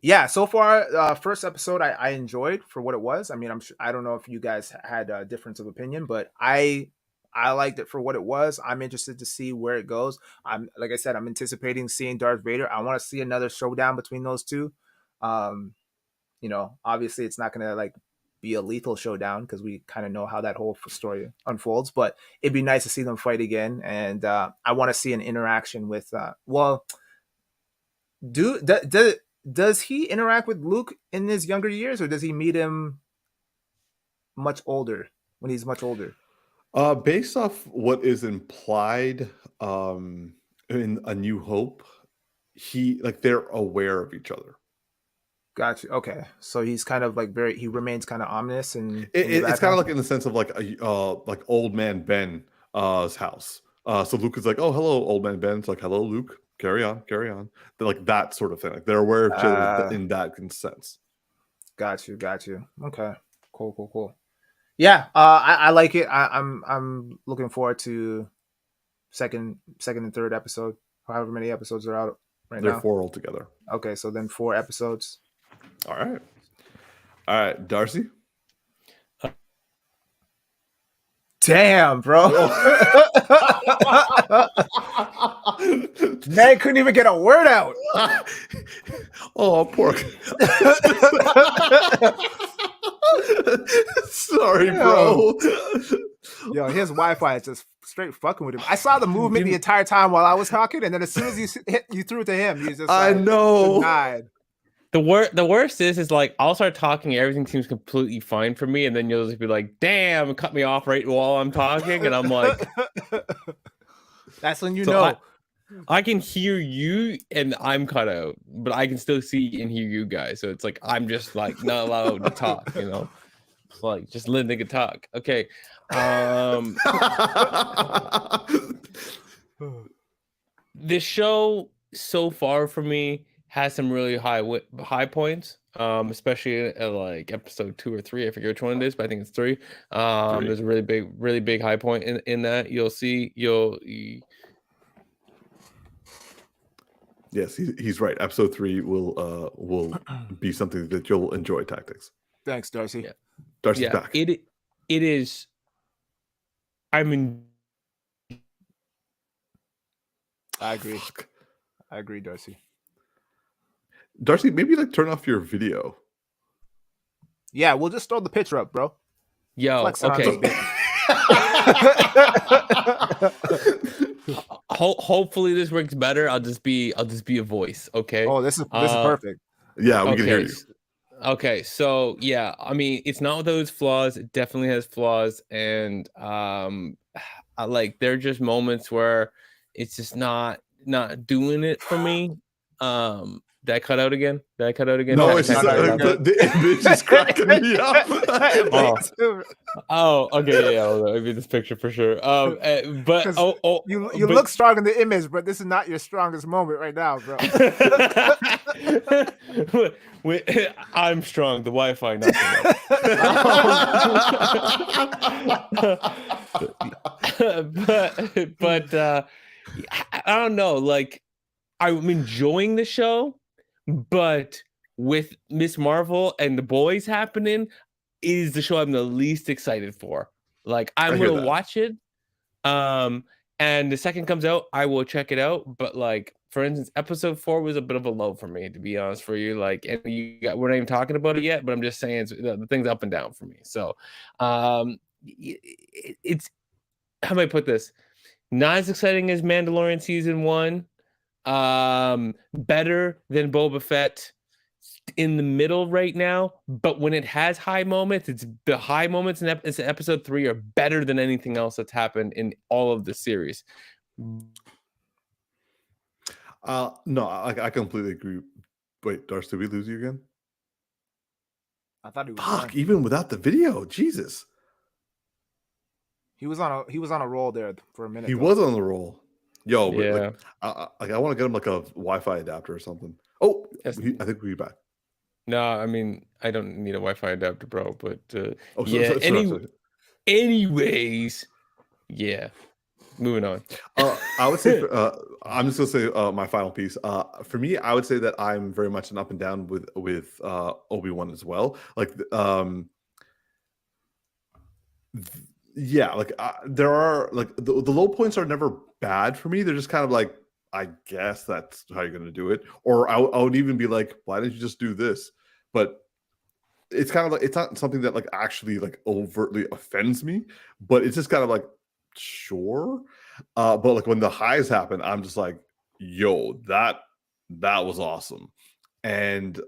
A: yeah, so far, first episode I enjoyed for what it was. I mean, I don't know if you guys had a difference of opinion, but I I liked it for what it was. I'm interested to see where it goes. Like I said, I'm anticipating seeing Darth Vader. I want to see another showdown between those two. Obviously it's not gonna like be a lethal showdown because we kind of know how that whole story unfolds, but it'd be nice to see them fight again. And I want to see an interaction with does he interact with Luke in his younger years, or does he meet him much older when he's much older?
C: Based off what is implied in A New Hope, they're aware of each other.
A: Gotcha. Okay, so he's kind of like he remains kind of ominous, and
C: it's kind of like in the sense of like old man Ben's house. So Luke is like, "Oh, hello, old man Ben." It's like, "Hello, Luke. Carry on." They're like that sort of thing. Like they're aware of each other in that sense.
A: Got you. Okay, cool. Yeah, I like it. I'm looking forward to second and third episode. However many episodes are out right now.
C: They're 4 altogether.
A: Okay, so then 4 episodes.
C: All right, Darcy.
A: Damn, bro. Man couldn't even get a word out.
C: Oh, pork. Sorry, bro.
A: Yo, his Wi-Fi is just straight fucking with him. I saw the movement the entire time while I was talking, and then as soon as you threw it to him, he's just like,
C: I know.
A: Denied.
B: The worst is like I'll start talking, everything seems completely fine for me, and then you'll just be like, "Damn!" cut me off right while I'm talking, and I'm like,
A: "That's when you know."
B: I can hear you, and I'm cut out, but I can still see and hear you guys. So it's like I'm just like not allowed to talk, It's like just let the nigga talk. Okay. This show so far for me has some really high points, especially at like episode 2 or 3. I forget which one it is, but I think it's 3. There's a really big high point in that. You'll see.
C: Yes, he's right. Episode 3 will be something that you'll enjoy. Tactics.
A: Thanks, Darcy.
B: Yeah.
C: Darcy's back.
B: It is.
A: I agree. I agree, Darcy.
C: Darcy, maybe turn off your video.
A: Yeah, we'll just throw the picture up, bro.
B: Yo, okay. Hopefully this works better. I'll just be a voice, okay?
A: Oh, this is perfect.
C: Yeah, we can hear you.
B: Okay, so yeah, I mean, it's not without its flaws. It definitely has flaws, and they're just moments where it's just not doing it for me. Did I cut out again?
C: No, it's just the image is cracking me up.
B: Okay, yeah, maybe this picture for sure. But
A: you look strong in the image, but this is not your strongest moment right now, bro.
B: I'm strong. The Wi-Fi, not so much. but I don't know. Like, I'm enjoying the show. But with Miss Marvel and the boys happening, is the show I'm the least excited for. Like, I'm gonna watch it. And the second comes out, I will check it out. But like, for instance, episode 4 was a bit of a low for me, to be honest for you. Like, and we're not even talking about it yet, but I'm just saying the thing's up and down for me. So it's how do I put this? Not as exciting as Mandalorian season 1. Better than Boba Fett, in the middle right now, but when it has high moments, it's the high moments in episode 3 are better than anything else that's happened in all of the series.
C: No, I completely agree. Wait, Darcy, did we lose you again?
A: I thought he was
C: Fuck, even without the video, Jesus.
A: He was on a roll there for a minute.
C: He was on the roll. Yo, yeah. I want to get him like a Wi-Fi adapter or something. Oh, I think we'll be back.
B: No, I mean, I don't need a Wi-Fi adapter, bro. But anyways, yeah. Moving on.
C: I would say I'm just gonna say my final piece. For me, I would say that I'm very much an up and down with Obi-Wan as well. Like yeah, like there are like the low points are never bad for me. They're just kind of like, I guess that's how you're going to do it. Or I would even be like, why didn't you just do this? But it's kind of like, it's not something that like actually like overtly offends me, but it's just kind of like, sure. But like when the highs happen, I'm just like, yo, that was awesome. And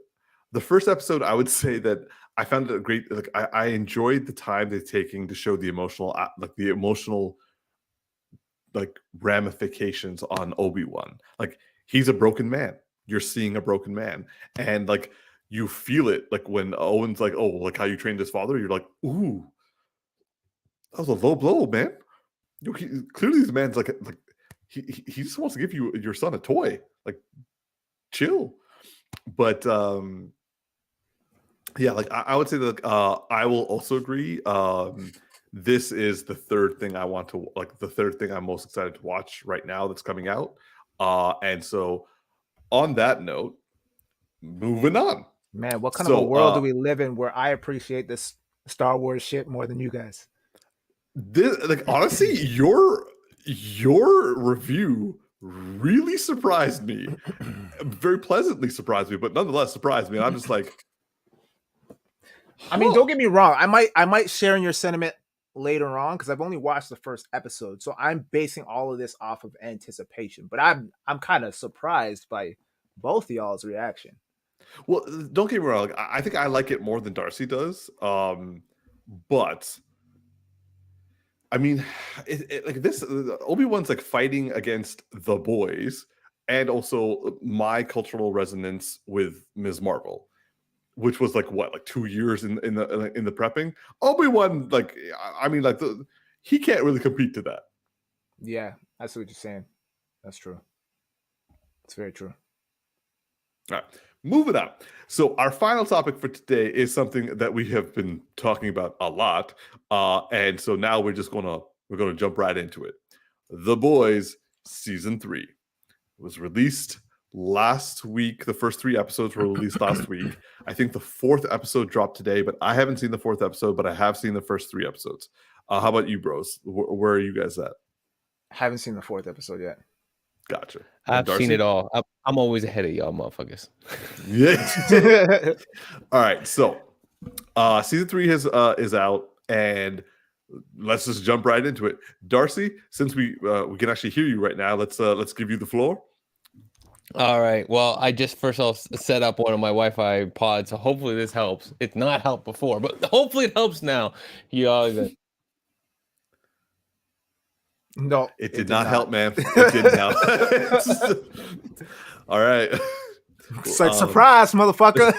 C: the first episode, I would say that I found it a great, like I enjoyed the time they're taking to show the emotional like ramifications on Obi-Wan. Like he's a broken man. You're seeing a broken man. And like you feel it like when Owen's like, oh, like how you trained his father, you're like, ooh, that was a low blow, man. Clearly this man's like he just wants to give your son a toy. Like chill. But yeah, like I would say that I will also agree. This is the third thing I want to like. The third thing I'm most excited to watch right now that's coming out. And so, on that note, moving on.
A: Man, what kind of a world do we live in where I appreciate this Star Wars shit more than you guys?
C: This, like, honestly, your review really surprised me. Very pleasantly surprised me, but nonetheless surprised me. And I'm just like,
A: I mean, don't get me wrong. I might share in your sentiment later on because I've only watched the first episode, so I'm basing all of this off of anticipation. But I'm kind of surprised by both of y'all's reaction.
C: Well, don't get me wrong. I think I like it more than Darcy does. But I mean, like this, Obi-Wan's like fighting against the boys, and also my cultural resonance with Ms. Marvel, which was like what, like 2 years in the prepping. Obi-Wan, like I mean, like he can't really compete to that.
A: Yeah, I see what you're saying. That's true. It's very true.
C: All right, moving on. So our final topic for today is something that we have been talking about a lot, and so now we're gonna jump right into it. The Boys season 3 was released last week. The first 3 episodes were released last week. I think the 4th episode dropped today, but I haven't seen the 4th episode, but I have seen the first 3 episodes. How about you, bros? Where are you guys at?
A: Haven't seen the 4th episode yet.
C: Gotcha.
B: I've seen it all. I'm always ahead of y'all motherfuckers.
C: Yeah. All right. So season 3 is out, and let's just jump right into it. Darcy, since we can actually hear you right now, let's give you the floor.
B: All right. Well, I just first I'll set up one of my Wi-Fi pods, so hopefully this helps. It's not helped before, but hopefully it helps now.
A: No,
C: it did not help, man. It didn't help. All right.
A: It's like surprise, motherfucker.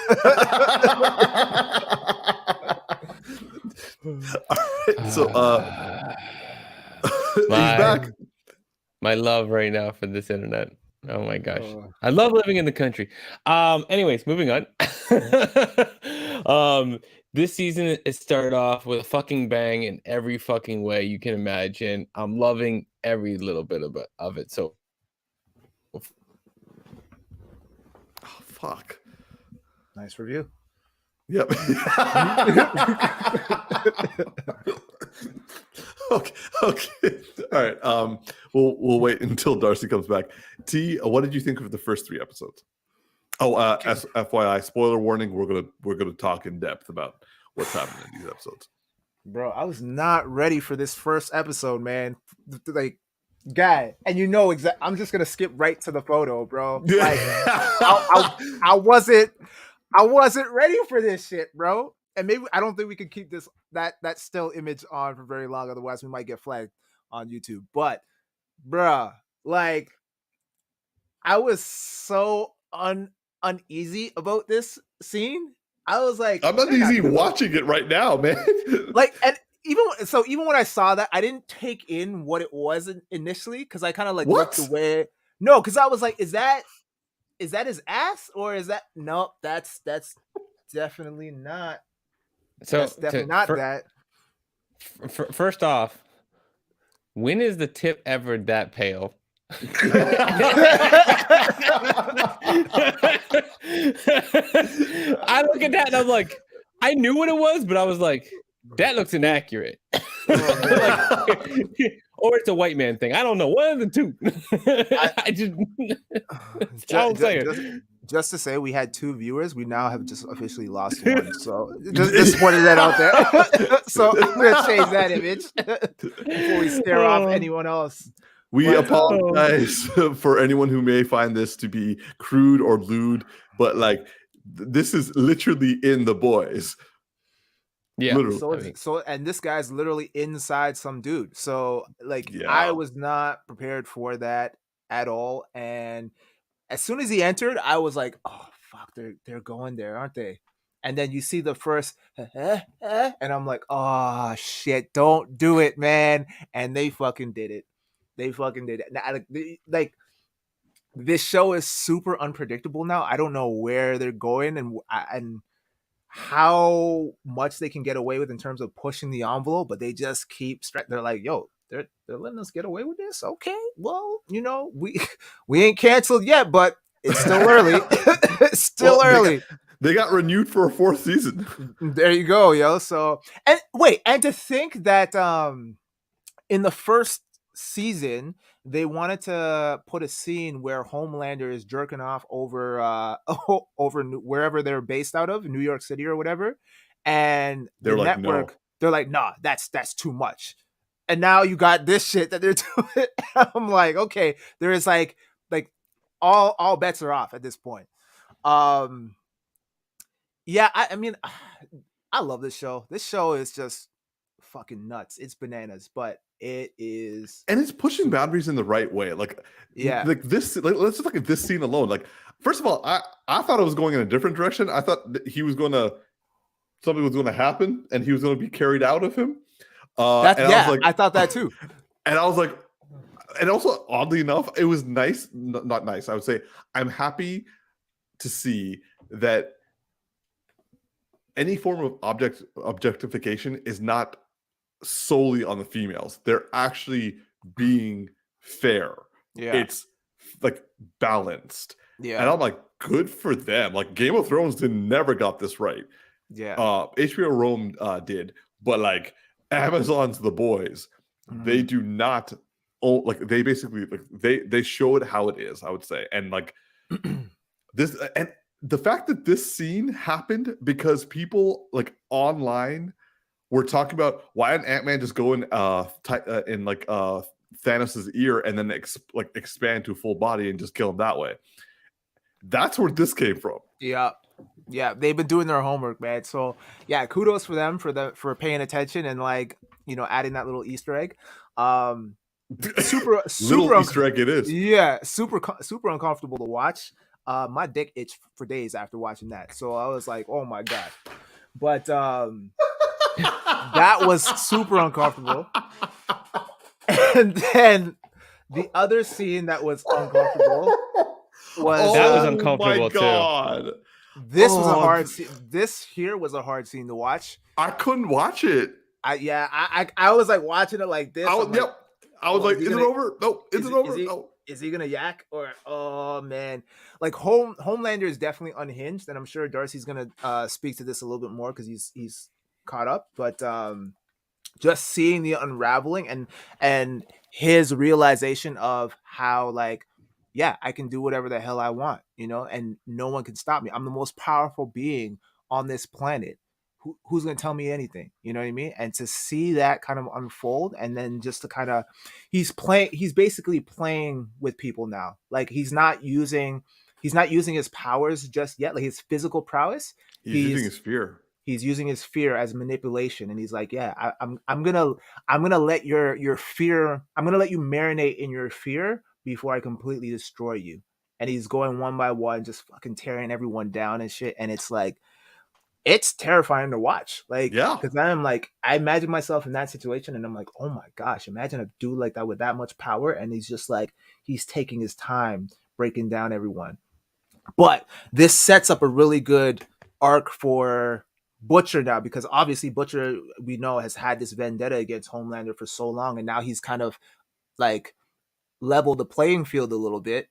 C: All right. So he's back.
B: My love right now for this internet. Oh my gosh. I love living in the country. Anyways, moving on. This season it started off with a fucking bang in every fucking way you can imagine. I'm loving every little bit of it. So
C: oh fuck.
A: Nice review.
C: Yep. Okay. All right. We'll wait until Darcy comes back. T, what did you think of the first 3 episodes? Oh, FYI, spoiler warning. We're gonna talk in depth about what's happening in these episodes.
A: Bro, I was not ready for this first episode, man. Like, guy, and you know exactly. I'm just gonna skip right to the photo, bro. Like, I wasn't ready for this shit, bro. And maybe I don't think we can keep that still image on for very long. Otherwise, we might get flagged on YouTube. But, bruh, like, I was so uneasy about this scene. I was like,
C: I'm uneasy watching it right now, man.
A: Like, and even when I saw that, I didn't take in what it was initially because I kind of like looked away. No, because I was like, is that his ass or is that no? That's definitely not.
B: So
A: that's definitely not that.
B: First off, when is the tip ever that pale? I look at that and I'm like, I knew what it was, but I was like, that looks inaccurate. Or it's a white man thing. I don't know. One of the two. I just
A: just to say, we had 2 viewers. We now have just officially lost 1. So just pointed that out there. So I'm gonna change that image before we stare off anyone else.
C: We apologize for anyone who may find this to be crude or lewd, but like this is literally in The Boys.
B: Yeah.
C: Literally.
A: So and this guy's literally inside some dude. So like I was not prepared for that at all. And as soon as he entered, I was like, oh fuck, they're going there, aren't they? And then you see the first and I'm like, oh shit, don't do it, man. And they fucking did it. They fucking did it. Now, like this show is super unpredictable now. I don't know where they're going and how much they can get away with in terms of pushing the envelope, but they just keep they're like, yo, they're letting us get away with this. Okay, well, you know, we ain't canceled yet, but it's still early. It's still early.
C: They got renewed for a 4th season.
A: There you go, yo. So and to think that in the first season they wanted to put a scene where Homelander is jerking off over over wherever they're based out of, New York City or whatever, and the network, they're like, nah, that's too much. And now you got this shit that they're doing. I'm like, okay, there is like all bets are off at this point. Yeah, I mean, I love this show. This show is just fucking nuts. It's bananas, but it is,
C: and it's pushing boundaries in the right way. Like, like this. Like, let's just look at this scene alone. Like, first of all, I thought it was going in a different direction. I thought that something was going to happen, and he was going to be carried out of him.
A: I thought that too.
C: And I was like, and also oddly enough, it was nice. Not nice. I would say I'm happy to see that any form of objectification is not solely on the females. They're actually being fair.
A: Yeah,
C: it's like balanced.
A: Yeah,
C: and I'm like, good for them. Like Game of Thrones never got this right.
A: Yeah,
C: HBO Rome did, but like Amazon's The Boys, they do not. Like they basically they show it how it is. I would say, and like this and. The fact that this scene happened because people like online were talking about why didn't Ant-Man just go in Thanos's ear and then expand to full body and just kill him that way. That's where this came from.
A: Yeah, they've been doing their homework, man. So yeah, kudos for them for paying attention and like, you know, adding that little Easter egg. Super
C: little Easter egg it is.
A: Yeah, super uncomfortable to watch. My dick itched for days after watching that. So I was like, oh my God. But that was super uncomfortable. And then the other scene that was uncomfortable was
B: uncomfortable too.
A: This was a hard scene. This here was a hard scene to watch.
C: I couldn't watch it.
A: I was like watching it like this.
C: I was like, is it over? No, is it over? No.
A: Is he gonna yak or oh man, like Homelander is definitely unhinged, and I'm sure Darcy's gonna speak to this a little bit more because he's caught up. But just seeing the unraveling and his realization of how like, yeah, I can do whatever the hell I want, you know, and no one can stop me. I'm the most powerful being on this planet. Who's going to tell me anything? You know what I mean? And to see that kind of unfold, and then just to kind of, he's basically playing with people now. Like he's not using his powers just yet, like his physical prowess.
C: He's using his fear.
A: He's using his fear as manipulation, and he's like, yeah, I'm gonna let your fear, I'm gonna let you marinate in your fear before I completely destroy you. And he's going one by one, just fucking tearing everyone down and shit. And it's like, it's terrifying to watch. Like,
C: yeah,
A: because I'm like, I imagine myself in that situation, and I'm like, oh my gosh, imagine a dude like that with that much power, and he's just like, he's taking his time breaking down everyone. But this sets up a really good arc for Butcher now, because obviously Butcher, we know, has had this vendetta against Homelander for so long, and now he's kind of like leveled the playing field a little bit.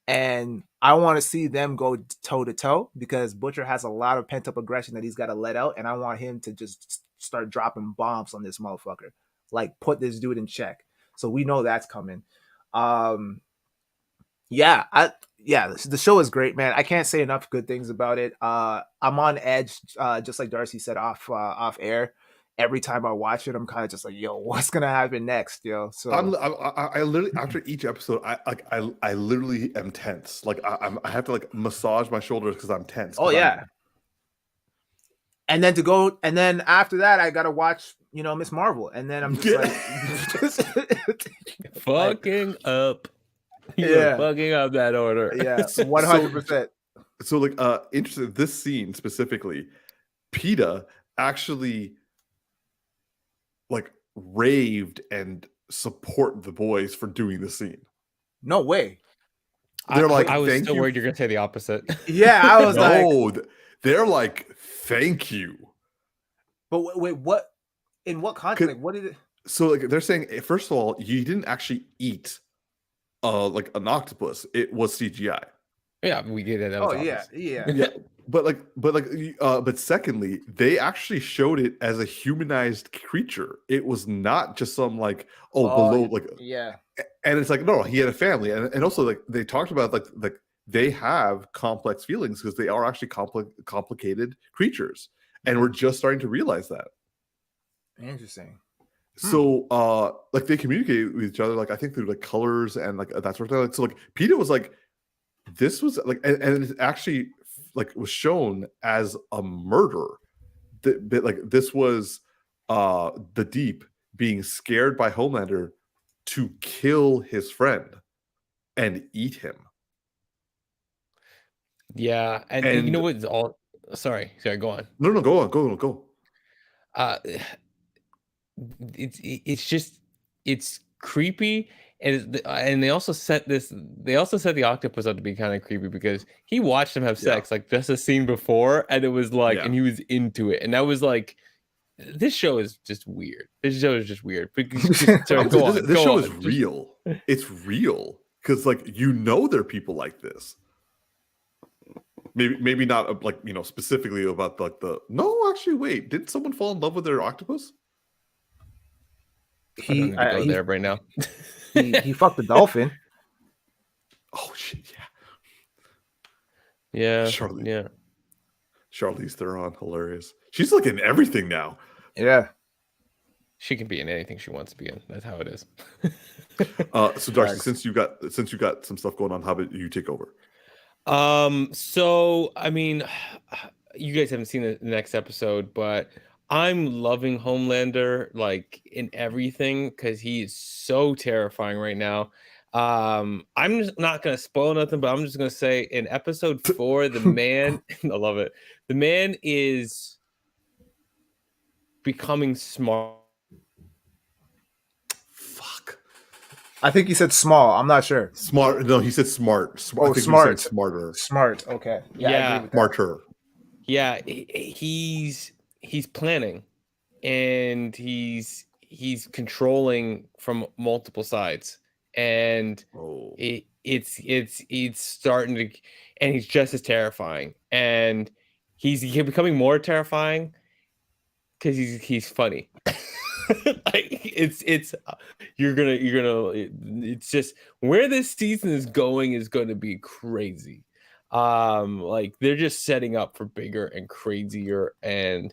A: And I want to see them go toe to toe, because Butcher has a lot of pent up aggression that he's got to let out, and I want him to just start dropping bombs on this motherfucker. like put this dude in check. So we know that's coming. The show is great, man. I can't say enough good things about it. I'm on edge, just like Darcy said off air. Every time I watch it, I'm kind of just like, yo, what's gonna happen next, yo? So
C: I literally after each episode, I literally am tense. Like I have to like massage my shoulders because I'm tense.
A: Oh yeah. And then after that, I gotta watch, Miss Marvel, and then I'm just like,
B: fucking up. You're fucking up that order.
A: Yeah, 100%.
C: So like, interesting. This scene specifically, PETA actually like raved and support the boys for doing the scene.
A: No way.
C: They're like,
B: I was still worried you're gonna say the opposite.
A: Yeah, I was
C: they're like, thank you.
A: But wait, what? In what context? Like, what did it?
C: So like, they're saying, first of all, you didn't actually eat like an octopus. It was CGI.
B: Yeah, we did it.
A: Oh yeah.
C: But secondly, they actually showed it as a humanized creature. It was not just some like below like And it's like, no, he had a family, and also like they talked about like they have complex feelings because they are actually complicated creatures, and we're just starting to realize that.
A: Interesting.
C: So like they communicate with each other, like I think through like colors and like that sort of thing. Like, so like PETA was like, this was like, and it actually like was shown as a murder. Like this was the Deep being scared by Homelander to kill his friend and eat him.
B: Yeah, and you know what's all? Sorry, go on.
C: No, go.
B: It's creepy, and they also set the octopus up to be kind of creepy because he watched them have sex like just a scene before, and it was like, and he was into it, and that was like, this show is just weird. This show is just weird. This
C: show is real. It's real because like there are people like this. Maybe not like specifically about like the no. Actually, wait. Didn't someone fall in love with their octopus?
B: He go there right now.
A: he fucked the dolphin.
C: Oh shit!
B: Yeah.
C: Charlize Theron, hilarious. She's like in everything now.
A: Yeah.
B: She can be in anything she wants to be in. That's how it is.
C: So Darcy, since you got some stuff going on, how about you take over?
B: So I mean, you guys haven't seen the next episode, but I'm loving Homelander like in everything because he is so terrifying right now. I'm just not gonna spoil nothing, but I'm just gonna say in episode 4, the man, I love it. The man is becoming smart.
C: Fuck.
A: I think he said small. I'm not sure.
C: Smart. No, he said smart.
A: Oh, smart.
C: Smarter.
A: Smart. Okay.
B: Yeah.
C: Smarter.
B: Yeah. He's planning, and he's controlling from multiple sides, and it's starting to, and he's just as terrifying, and he's becoming more terrifying because he's funny. Like it's just where this season is going to be crazy. Like they're just setting up for bigger and crazier, and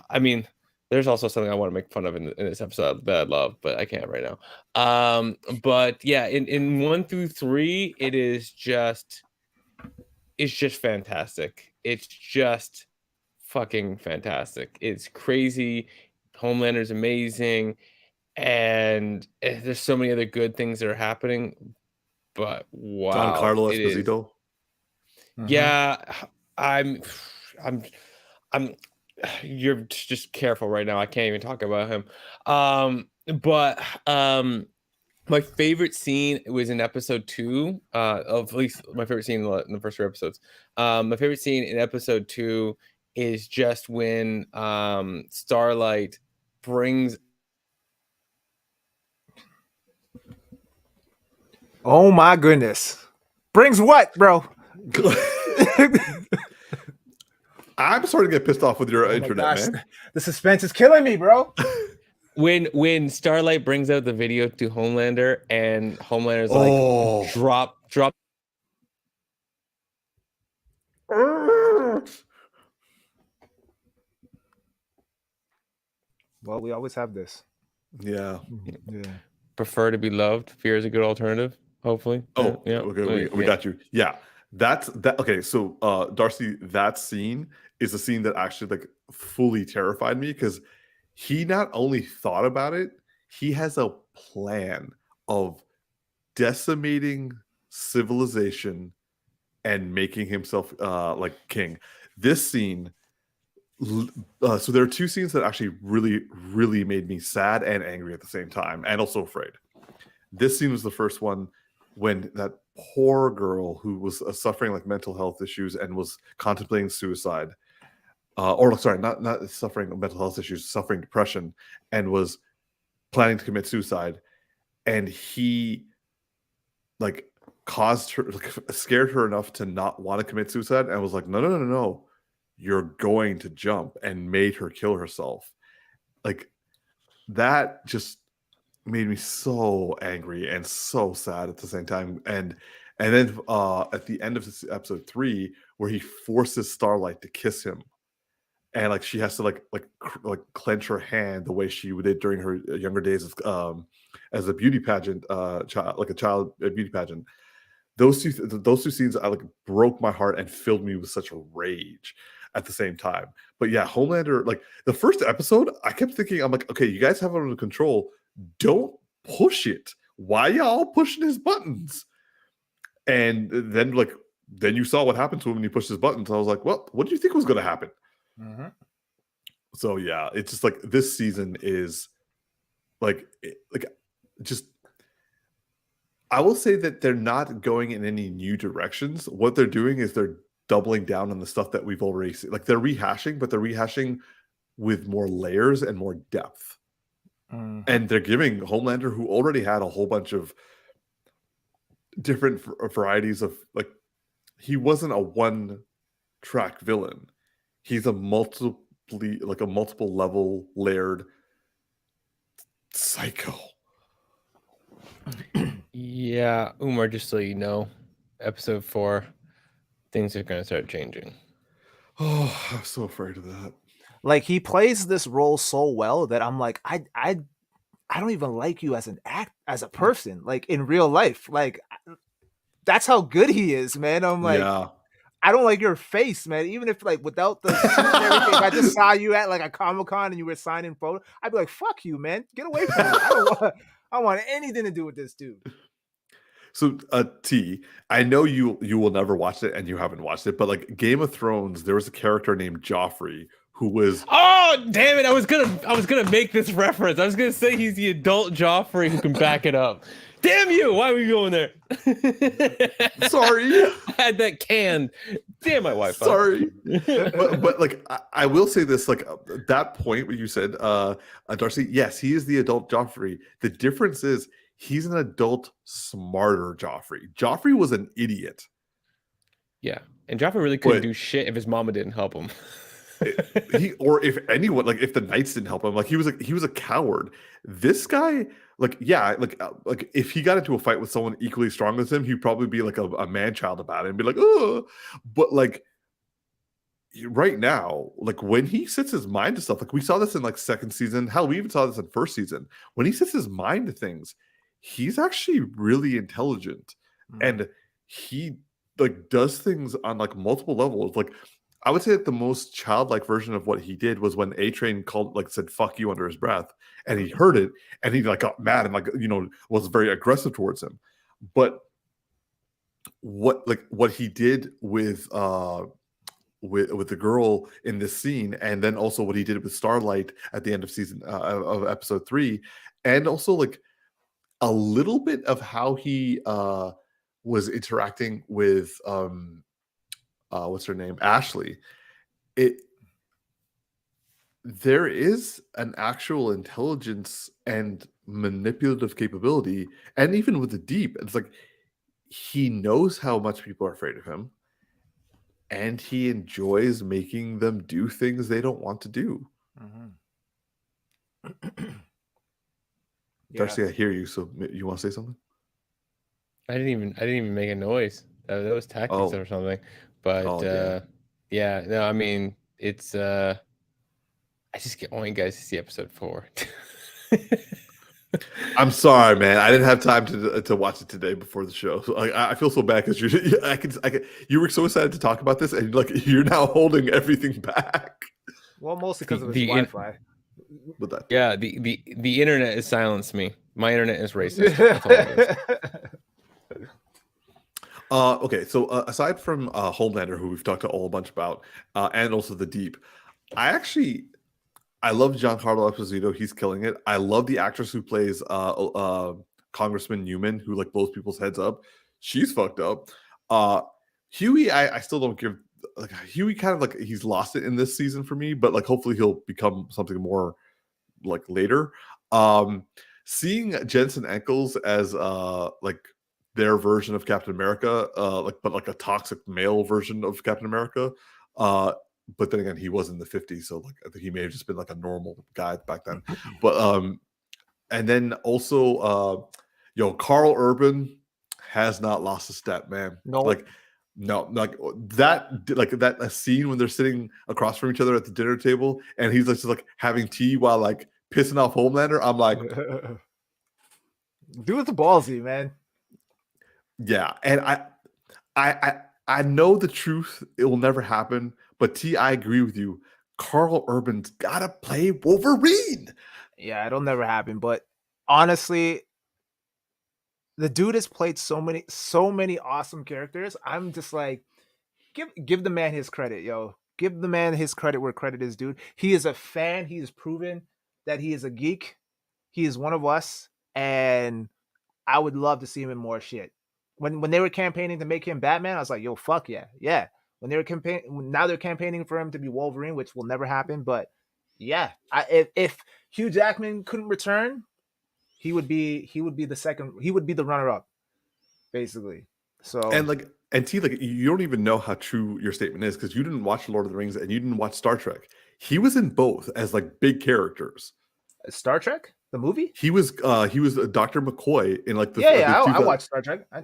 B: I mean, there's also something I want to make fun of in this episode that I love, but I can't right now. But yeah, in 1 through 3, it's just fantastic. It's just fucking fantastic. It's crazy. Homelander's amazing, and there's so many other good things that are happening. But wow,
C: Giancarlo Esposito.
B: Yeah, I'm. You're just careful right now. I can't even talk about him. But my favorite scene was in episode 2. Of at least my favorite scene in the first 3 episodes. My favorite scene in episode 2 is just when Starlight brings.
A: Oh my goodness! Brings what, bro?
C: I'm starting to get pissed off with your internet, man.
A: The suspense is killing me, bro.
B: when Starlight brings out the video to Homelander and Homelander's like drop.
A: Well, we always have this.
C: Yeah.
B: Prefer to be loved. Fear is a good alternative. Hopefully.
C: Okay, we got you. Yeah, that's that. Okay, so Darcy, that scene is a scene that actually like fully terrified me because he not only thought about it, he has a plan of decimating civilization and making himself like king. This scene. So there are two scenes that actually really made me sad and angry at the same time, and also afraid. This scene was the first one when that poor girl who was suffering like mental health issues and was contemplating suicide, or sorry, not suffering mental health issues, suffering depression, and was planning to commit suicide, and he like caused her, like, scared her enough to not want to commit suicide, and was like, no, you're going to jump, and made her kill herself. Like that just made me so angry and so sad at the same time. And then at the end of this episode 3, where he forces Starlight to kiss him, and like she has to like clench her hand the way she did during her younger days as a beauty pageant child, like a beauty pageant. Those two scenes I like broke my heart and filled me with such a rage at the same time. But yeah, Homelander, like the first episode, I kept thinking, I'm like, okay, you guys have it under control. Don't push it. Why y'all pushing his buttons? And then you saw what happened to him when he pushed his buttons. I was like, well, what do you think was going to happen? Mm-hmm. So yeah, it's just like this season is like just. I will say that they're not going in any new directions. What they're doing is they're doubling down on the stuff that we've already seen. Like they're rehashing, but they're rehashing with more layers and more depth. Mm-hmm. And they're giving Homelander, who already had a whole bunch of different varieties of, like, he wasn't a one-track villain. He's a multiple level layered psycho.
B: Yeah, Umar, just so you know, episode 4, things are going to start changing.
C: Oh, I'm so afraid of that.
A: Like, he plays this role so well that I'm like, I don't even like you as a person, like in real life. Like, that's how good he is, man. I'm like, yeah. I don't like your face, man. Even if like without the suit and everything, if I just saw you at like a Comic-Con and you were signing photos, I'd be like, fuck you, man. Get away from me. I don't want anything to do with this dude.
C: So, T, I know you will never watch it, and you haven't watched it, but like Game of Thrones, there was a character named Joffrey who was.
B: Oh, damn it! I was gonna make this reference. I was gonna say he's the adult Joffrey who can back it up. Damn you! Why were you going there?
C: Sorry,
B: I had that canned. Damn my wife.
C: Sorry, but like I will say this: like that point where you said, Darcy, yes, he is the adult Joffrey. The difference is he's an adult, smarter Joffrey. Joffrey was an idiot.
B: Yeah, and Joffrey really couldn't do shit if his mama didn't help him.
C: Or if anyone, like if the knights didn't help him, like he was a coward. This guy, like, yeah, like if he got into a fight with someone equally strong as him, he'd probably be like a man child about it and be like, oh, but like right now, like when he sets his mind to stuff, like we saw this in like second season, hell, we even saw this in first season. When he sets his mind to things, he's actually really intelligent, and he like does things on like multiple levels. Like I would say that the most childlike version of what he did was when A-Train said "fuck you" under his breath, and he heard it, and he like got mad and was very aggressive towards him. But what he did with the girl in this scene, and then also what he did with Starlight at the end of season of episode 3, and also like a little bit of how he was interacting with what's her name, Ashley. There is an actual intelligence and manipulative capability, and even with the deep, it's like he knows how much people are afraid of him, and he enjoys making them do things they don't want to do. Darcy, I hear you. So you want to say something?
B: I didn't even make a noise. That was Tactix or something. But yeah, no, I mean it's I just want you guys to see episode 4.
C: I'm sorry, man. I didn't have time to watch it today before the show. So I feel so bad because you were so excited to talk about this, and you're now holding everything back.
A: Well, mostly because of his Wi-Fi.
C: But that,
B: yeah, the internet has silenced me. My internet is racist. That's all it is.
C: Okay, so aside from Homelander, who we've talked a bunch about, and also the Deep, I love Giancarlo Esposito. He's killing it. I love the actress who plays Congressman Newman, who like blows people's heads up. She's fucked up. Huey, I still don't give like Huey. Kind of like he's lost it in this season for me, but like hopefully he'll become something more like later. Seeing Jensen Ackles as like their version of Captain America, but like a toxic male version of Captain America. But then again, he was in the 50s, so like I think he may have just been like a normal guy back then. But and then also Carl Urban has not lost a step, man.
A: No,
C: like that a scene when they're sitting across from each other at the dinner table, and he's just like having tea while like pissing off Homelander. I'm like,
A: do it the ballsy, man.
C: Yeah, and I know the truth; it will never happen. But I agree with you. Carl Urban's gotta play Wolverine.
A: Yeah, it'll never happen. But honestly, the dude has played so many awesome characters. I'm just like, give the man his credit, yo. Give the man his credit where credit is due. He is a fan. He has proven that he is a geek. He is one of us, and I would love to see him in more shit. When they were campaigning to make him Batman, I was like, yo, fuck yeah. When they were now they're campaigning for him to be Wolverine, which will never happen. But yeah, if Hugh Jackman couldn't return, he would be the runner-up, basically. So
C: and T, like you don't even know how true your statement is because you didn't watch Lord of the Rings and you didn't watch Star Trek. He was in both as like big characters.
A: Star Trek, the movie.
C: He was Dr. McCoy in like the
A: I watched Star Trek. I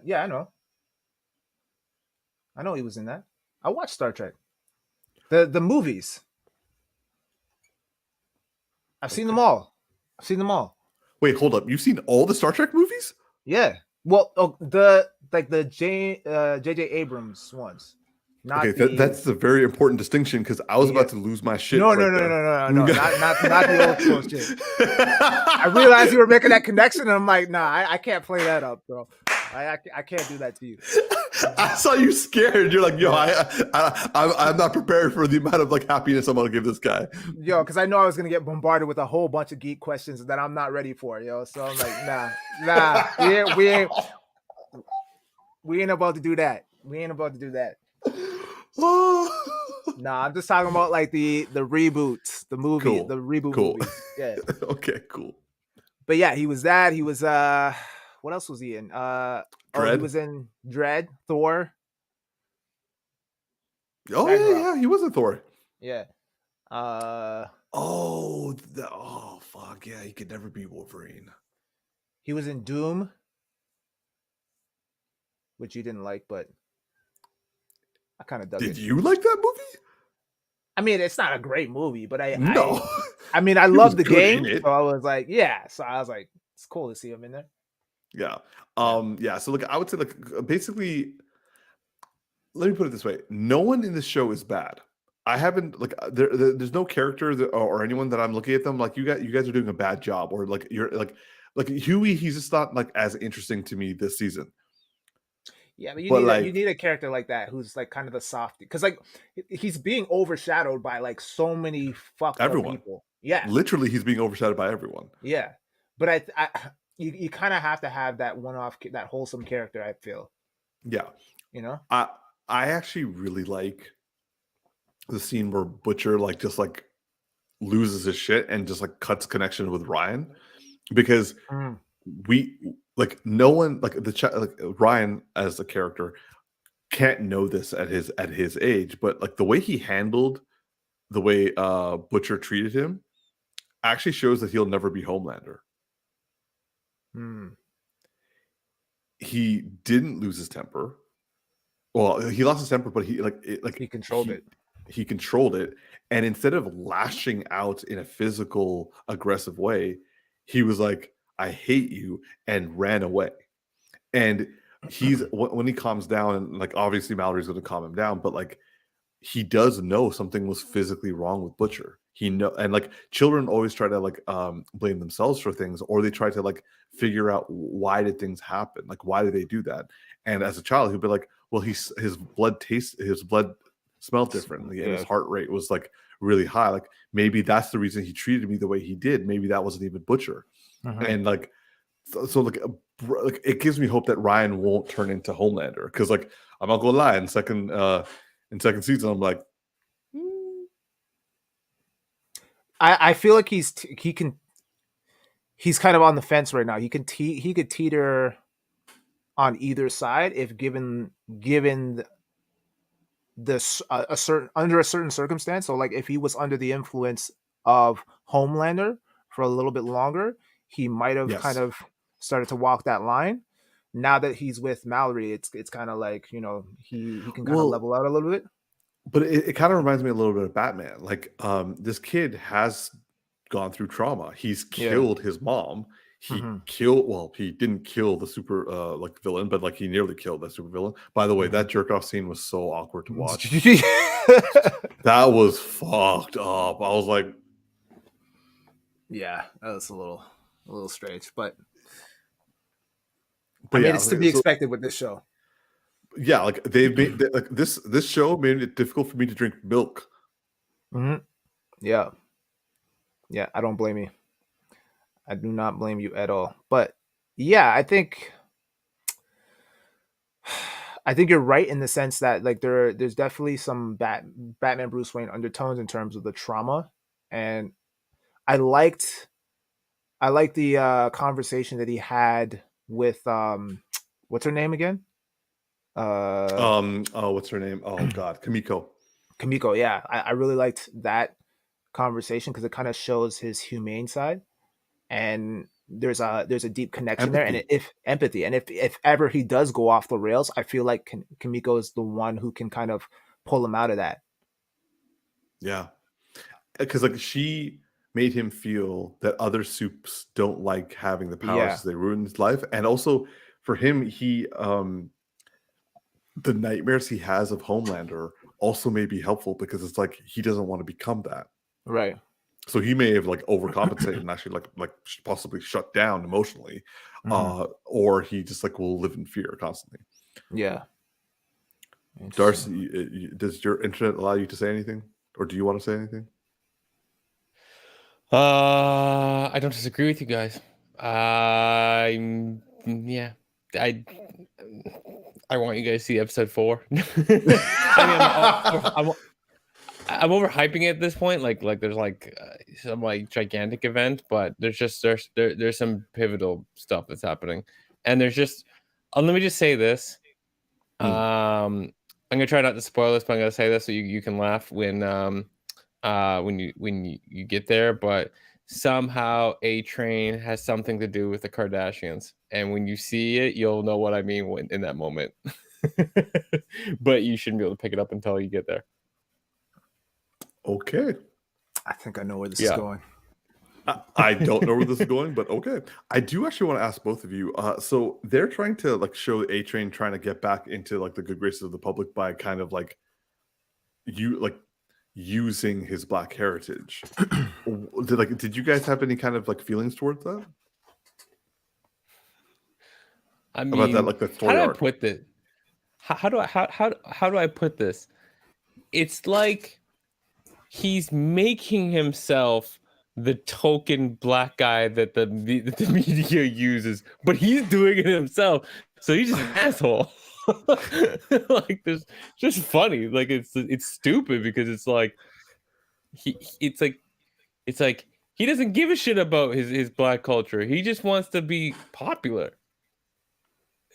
A: know he was in that. I watched Star Trek, the movies. I've seen them all.
C: Wait, hold up. You've seen all the Star Trek movies?
A: Yeah. Well, the J.J. Abrams ones.
C: That's a very important distinction because I was about to lose my shit.
A: No, not the old school shit. I realized you were making that connection, and I'm like, nah, I can't play that up, bro. I can't do that to you.
C: I saw you scared. You're like, yo, I'm not prepared for the amount of like happiness I'm gonna give this guy.
A: Yo, because I know I was gonna get bombarded with a whole bunch of geek questions that I'm not ready for, yo. So I'm like, nah, we ain't about to do that. Nah, I'm just talking about like the reboots, the movie,
C: cool.
A: The reboot movies. Yeah.
C: Okay, cool.
A: But yeah, he was that. He was what else was he in? He was in Dread, Thor.
C: Oh yeah, he was in Thor.
A: Yeah.
C: Fuck yeah, he could never be Wolverine.
A: He was in Doom, which you didn't like, but I kind of dug it.
C: Did you like that movie?
A: I mean, it's not a great movie, but I
C: I
A: love the game, so I was like, yeah. So I was like, it's cool to see him in there.
C: Yeah. So like I would say like basically, let me put it this way: no one in this show is bad. I haven't like there's no character or anyone that I'm looking at them like you guys are doing a bad job, or like you're like Huey. He's just not like as interesting to me this season.
A: Yeah, but you need a character like that who's like kind of the softie, because like he's being overshadowed by like so many fucked up people. Yeah,
C: literally, he's being overshadowed by everyone.
A: Yeah, but you kind of have to have that one-off, that wholesome character. I feel.
C: Yeah,
A: I
C: actually really like the scene where Butcher like just like loses his shit and just like cuts connection with Ryan, because no one like Ryan as a character can't know this at his age, but like the way he handled the way Butcher treated him actually shows that he'll never be Homelander. He didn't lose his temper. Well, he lost his temper, but he
A: controlled it.
C: He controlled it, and instead of lashing out in a physical, aggressive way, he was like, "I hate you," and ran away. And he's when he calms down, and like obviously Mallory's going to calm him down, but like he does know something was physically wrong with Butcher. He know, and like children always try to like blame themselves for things, or they try to like figure out why did things happen, like why did they do that. And as a child, he'll be like, well, his blood smelled differently, and his heart rate was like really high. Like maybe that's the reason he treated me the way he did. Maybe that wasn't even Butcher. And like so like it gives me hope that Ryan won't turn into Homelander, because like I'm not gonna lie, in second season I'm like,
A: I feel like he's kind of on the fence right now. He could teeter on either side if given this under a certain circumstance. So like if he was under the influence of Homelander for a little bit longer, he might have kind of started to walk that line. Now that he's with Mallory, it's kind of like, you know, he can kind of level out a little bit.
C: But it kind of reminds me a little bit of Batman. Like this kid has gone through trauma. He's killed his mom. He he didn't kill the super like villain, but like he nearly killed that super villain. By the way, that jerk off scene was so awkward to watch. That was fucked up. I was like,
A: yeah, that was a little strange, but I mean, it's to be expected with this show.
C: Yeah, like like this show made it difficult for me to drink milk.
A: Yeah, I don't blame you. I do not blame you at all. But yeah, I think you're right in the sense that like there's definitely some Batman Bruce Wayne undertones in terms of the trauma, and I liked the conversation that he had with what's her name again?
C: What's her name? Oh God, Kimiko.
A: Yeah, I really liked that conversation because it kind of shows his humane side, and there's a deep connection there, and if empathy, and if ever he does go off the rails, I feel like Kimiko is the one who can kind of pull him out of that.
C: Yeah, because like she made him feel that other soups don't like having the powers, they ruin his life, and also for him, he the nightmares he has of Homelander also may be helpful, because it's like he doesn't want to become that.
A: Right.
C: So he may have like overcompensated and actually like possibly shut down emotionally, or he just like will live in fear constantly.
A: Yeah.
C: Darcy, does your internet allow you to say anything, or do you want to say anything?
B: I don't disagree with you guys. I want you guys to see episode 4. I mean, I'm overhyping it at this point. Like there's like some like gigantic event, but there's some pivotal stuff that's happening, and there's just. Let me just say this. I'm gonna try not to spoil this, but I'm gonna say this so you can laugh when you get there. But somehow A-Train has something to do with the Kardashians, and when you see it, you'll know what I mean in that moment. But you shouldn't be able to pick it up until you get there.
C: Okay.
A: I think I know where this is going.
C: I don't know where this is going, but okay. I do actually want to ask both of you. So they're trying to like show A-Train trying to get back into like the good graces of the public by kind of like using his Black heritage. Did you guys have any kind of like feelings towards that?
B: I mean,
C: about that, like the story arc.
B: How do I put this? It's like he's making himself the token Black guy that the media uses, but he's doing it himself, so he's just an asshole. Like this, just funny. Like it's stupid because it's like it's like he doesn't give a shit about his Black culture. He just wants to be popular,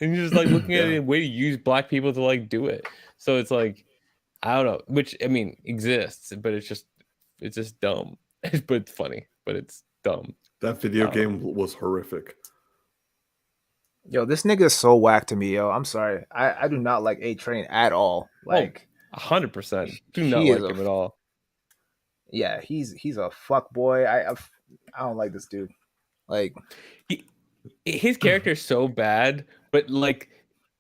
B: and he's just like looking at it a way to use Black people to like do it. So it's like, I don't know, which I mean exists, but it's just dumb. But it's funny, but it's dumb.
C: That video game was horrific.
A: Yo, this nigga is so whack to me, yo. I'm sorry. I do not like A-Train at all. Like
B: 100%. Do not
A: he is
B: like
A: a
B: him at all.
A: yeah, he's a fuck boy. I don't like this dude. Like
B: His character is so bad, but like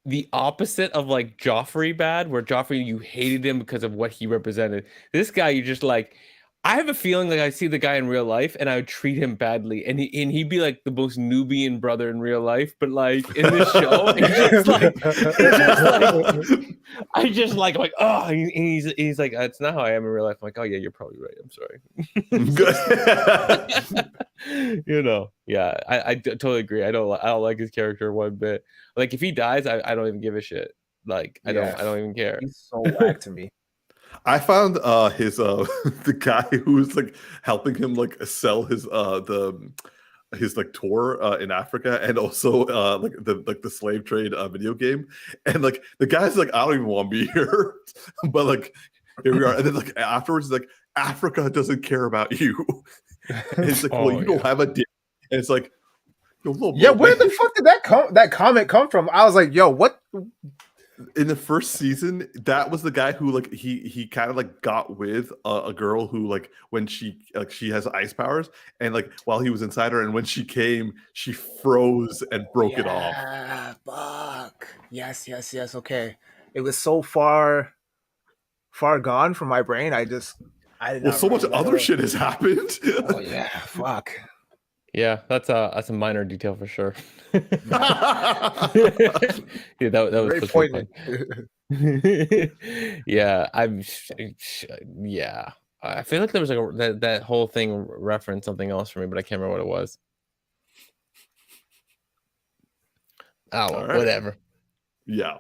B: the opposite of like Joffrey bad, where Joffrey you hated him because of what he represented. This guy, you just like. I have a feeling like I see the guy in real life and I would treat him badly, and he'd be like the most Nubian brother in real life, but like in this show, I just like oh, he's like that's not how I am in real life. I'm like, oh yeah, you're probably right. I'm sorry. You know, yeah, I totally agree. I don't like his character one bit. Like if he dies, I don't even give a shit. Like I don't even care.
A: He's so whack to me.
C: I found his the guy who was like helping him like sell his his like tour in Africa, and also like the slave trade video game, and like the guy's like, I don't even want to be here, but like here we are, and then like afterwards like Africa doesn't care about you, and it's like, well, you don't have a dick, and it's like,
A: yeah, where the fuck did that comment come from? I was like, yo, what?
C: In the first season, that was the guy who like he kind of like got with a girl who like when she has ice powers, and like while he was inside her, and when she came, she froze and broke it off.
A: Fuck. Yes. Okay, it was so far gone from my brain. I
C: Well, so much other shit has happened.
A: Oh yeah, fuck.
B: Yeah, that's a minor detail for sure. Yeah, that was
A: very poignant.
B: Yeah, yeah. I feel like there was like that whole thing referenced something else for me, but I can't remember what it was. Oh, well, right. Whatever.
C: Yeah.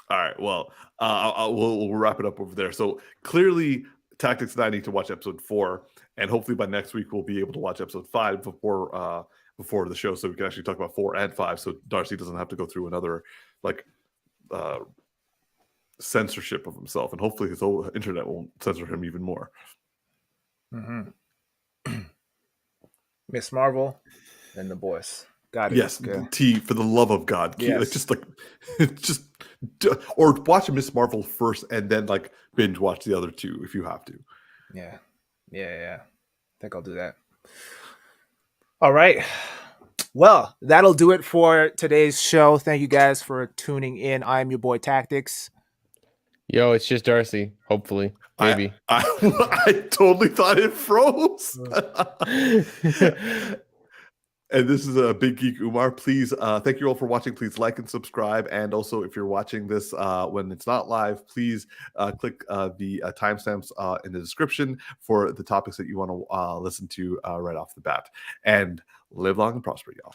C: All right. Well, we'll wrap it up over there. So clearly, Tactix and I need to watch episode 4, and hopefully by next week we'll be able to watch episode 5 before the show, so we can actually talk about 4 and 5, so Darcy doesn't have to go through another like censorship of himself, and hopefully his whole internet won't censor him even more.
A: Miss Marvel and the boys. Got it.
C: Yes, T, for the love of God. Yes. Just or watch Miss Marvel first and then like binge watch the other 2 if you have to.
A: Yeah. I think I'll do that. All right. Well, that'll do it for today's show. Thank you guys for tuning in. I'm your boy Tactix.
B: Yo, it's just Darcy. Hopefully. Maybe.
C: I totally thought it froze. And this is a Big Geek Umar. Please, thank you all for watching. Please like and subscribe. And also, if you're watching this when it's not live, please click the timestamps in the description for the topics that you want to listen to right off the bat. And live long and prosper, y'all.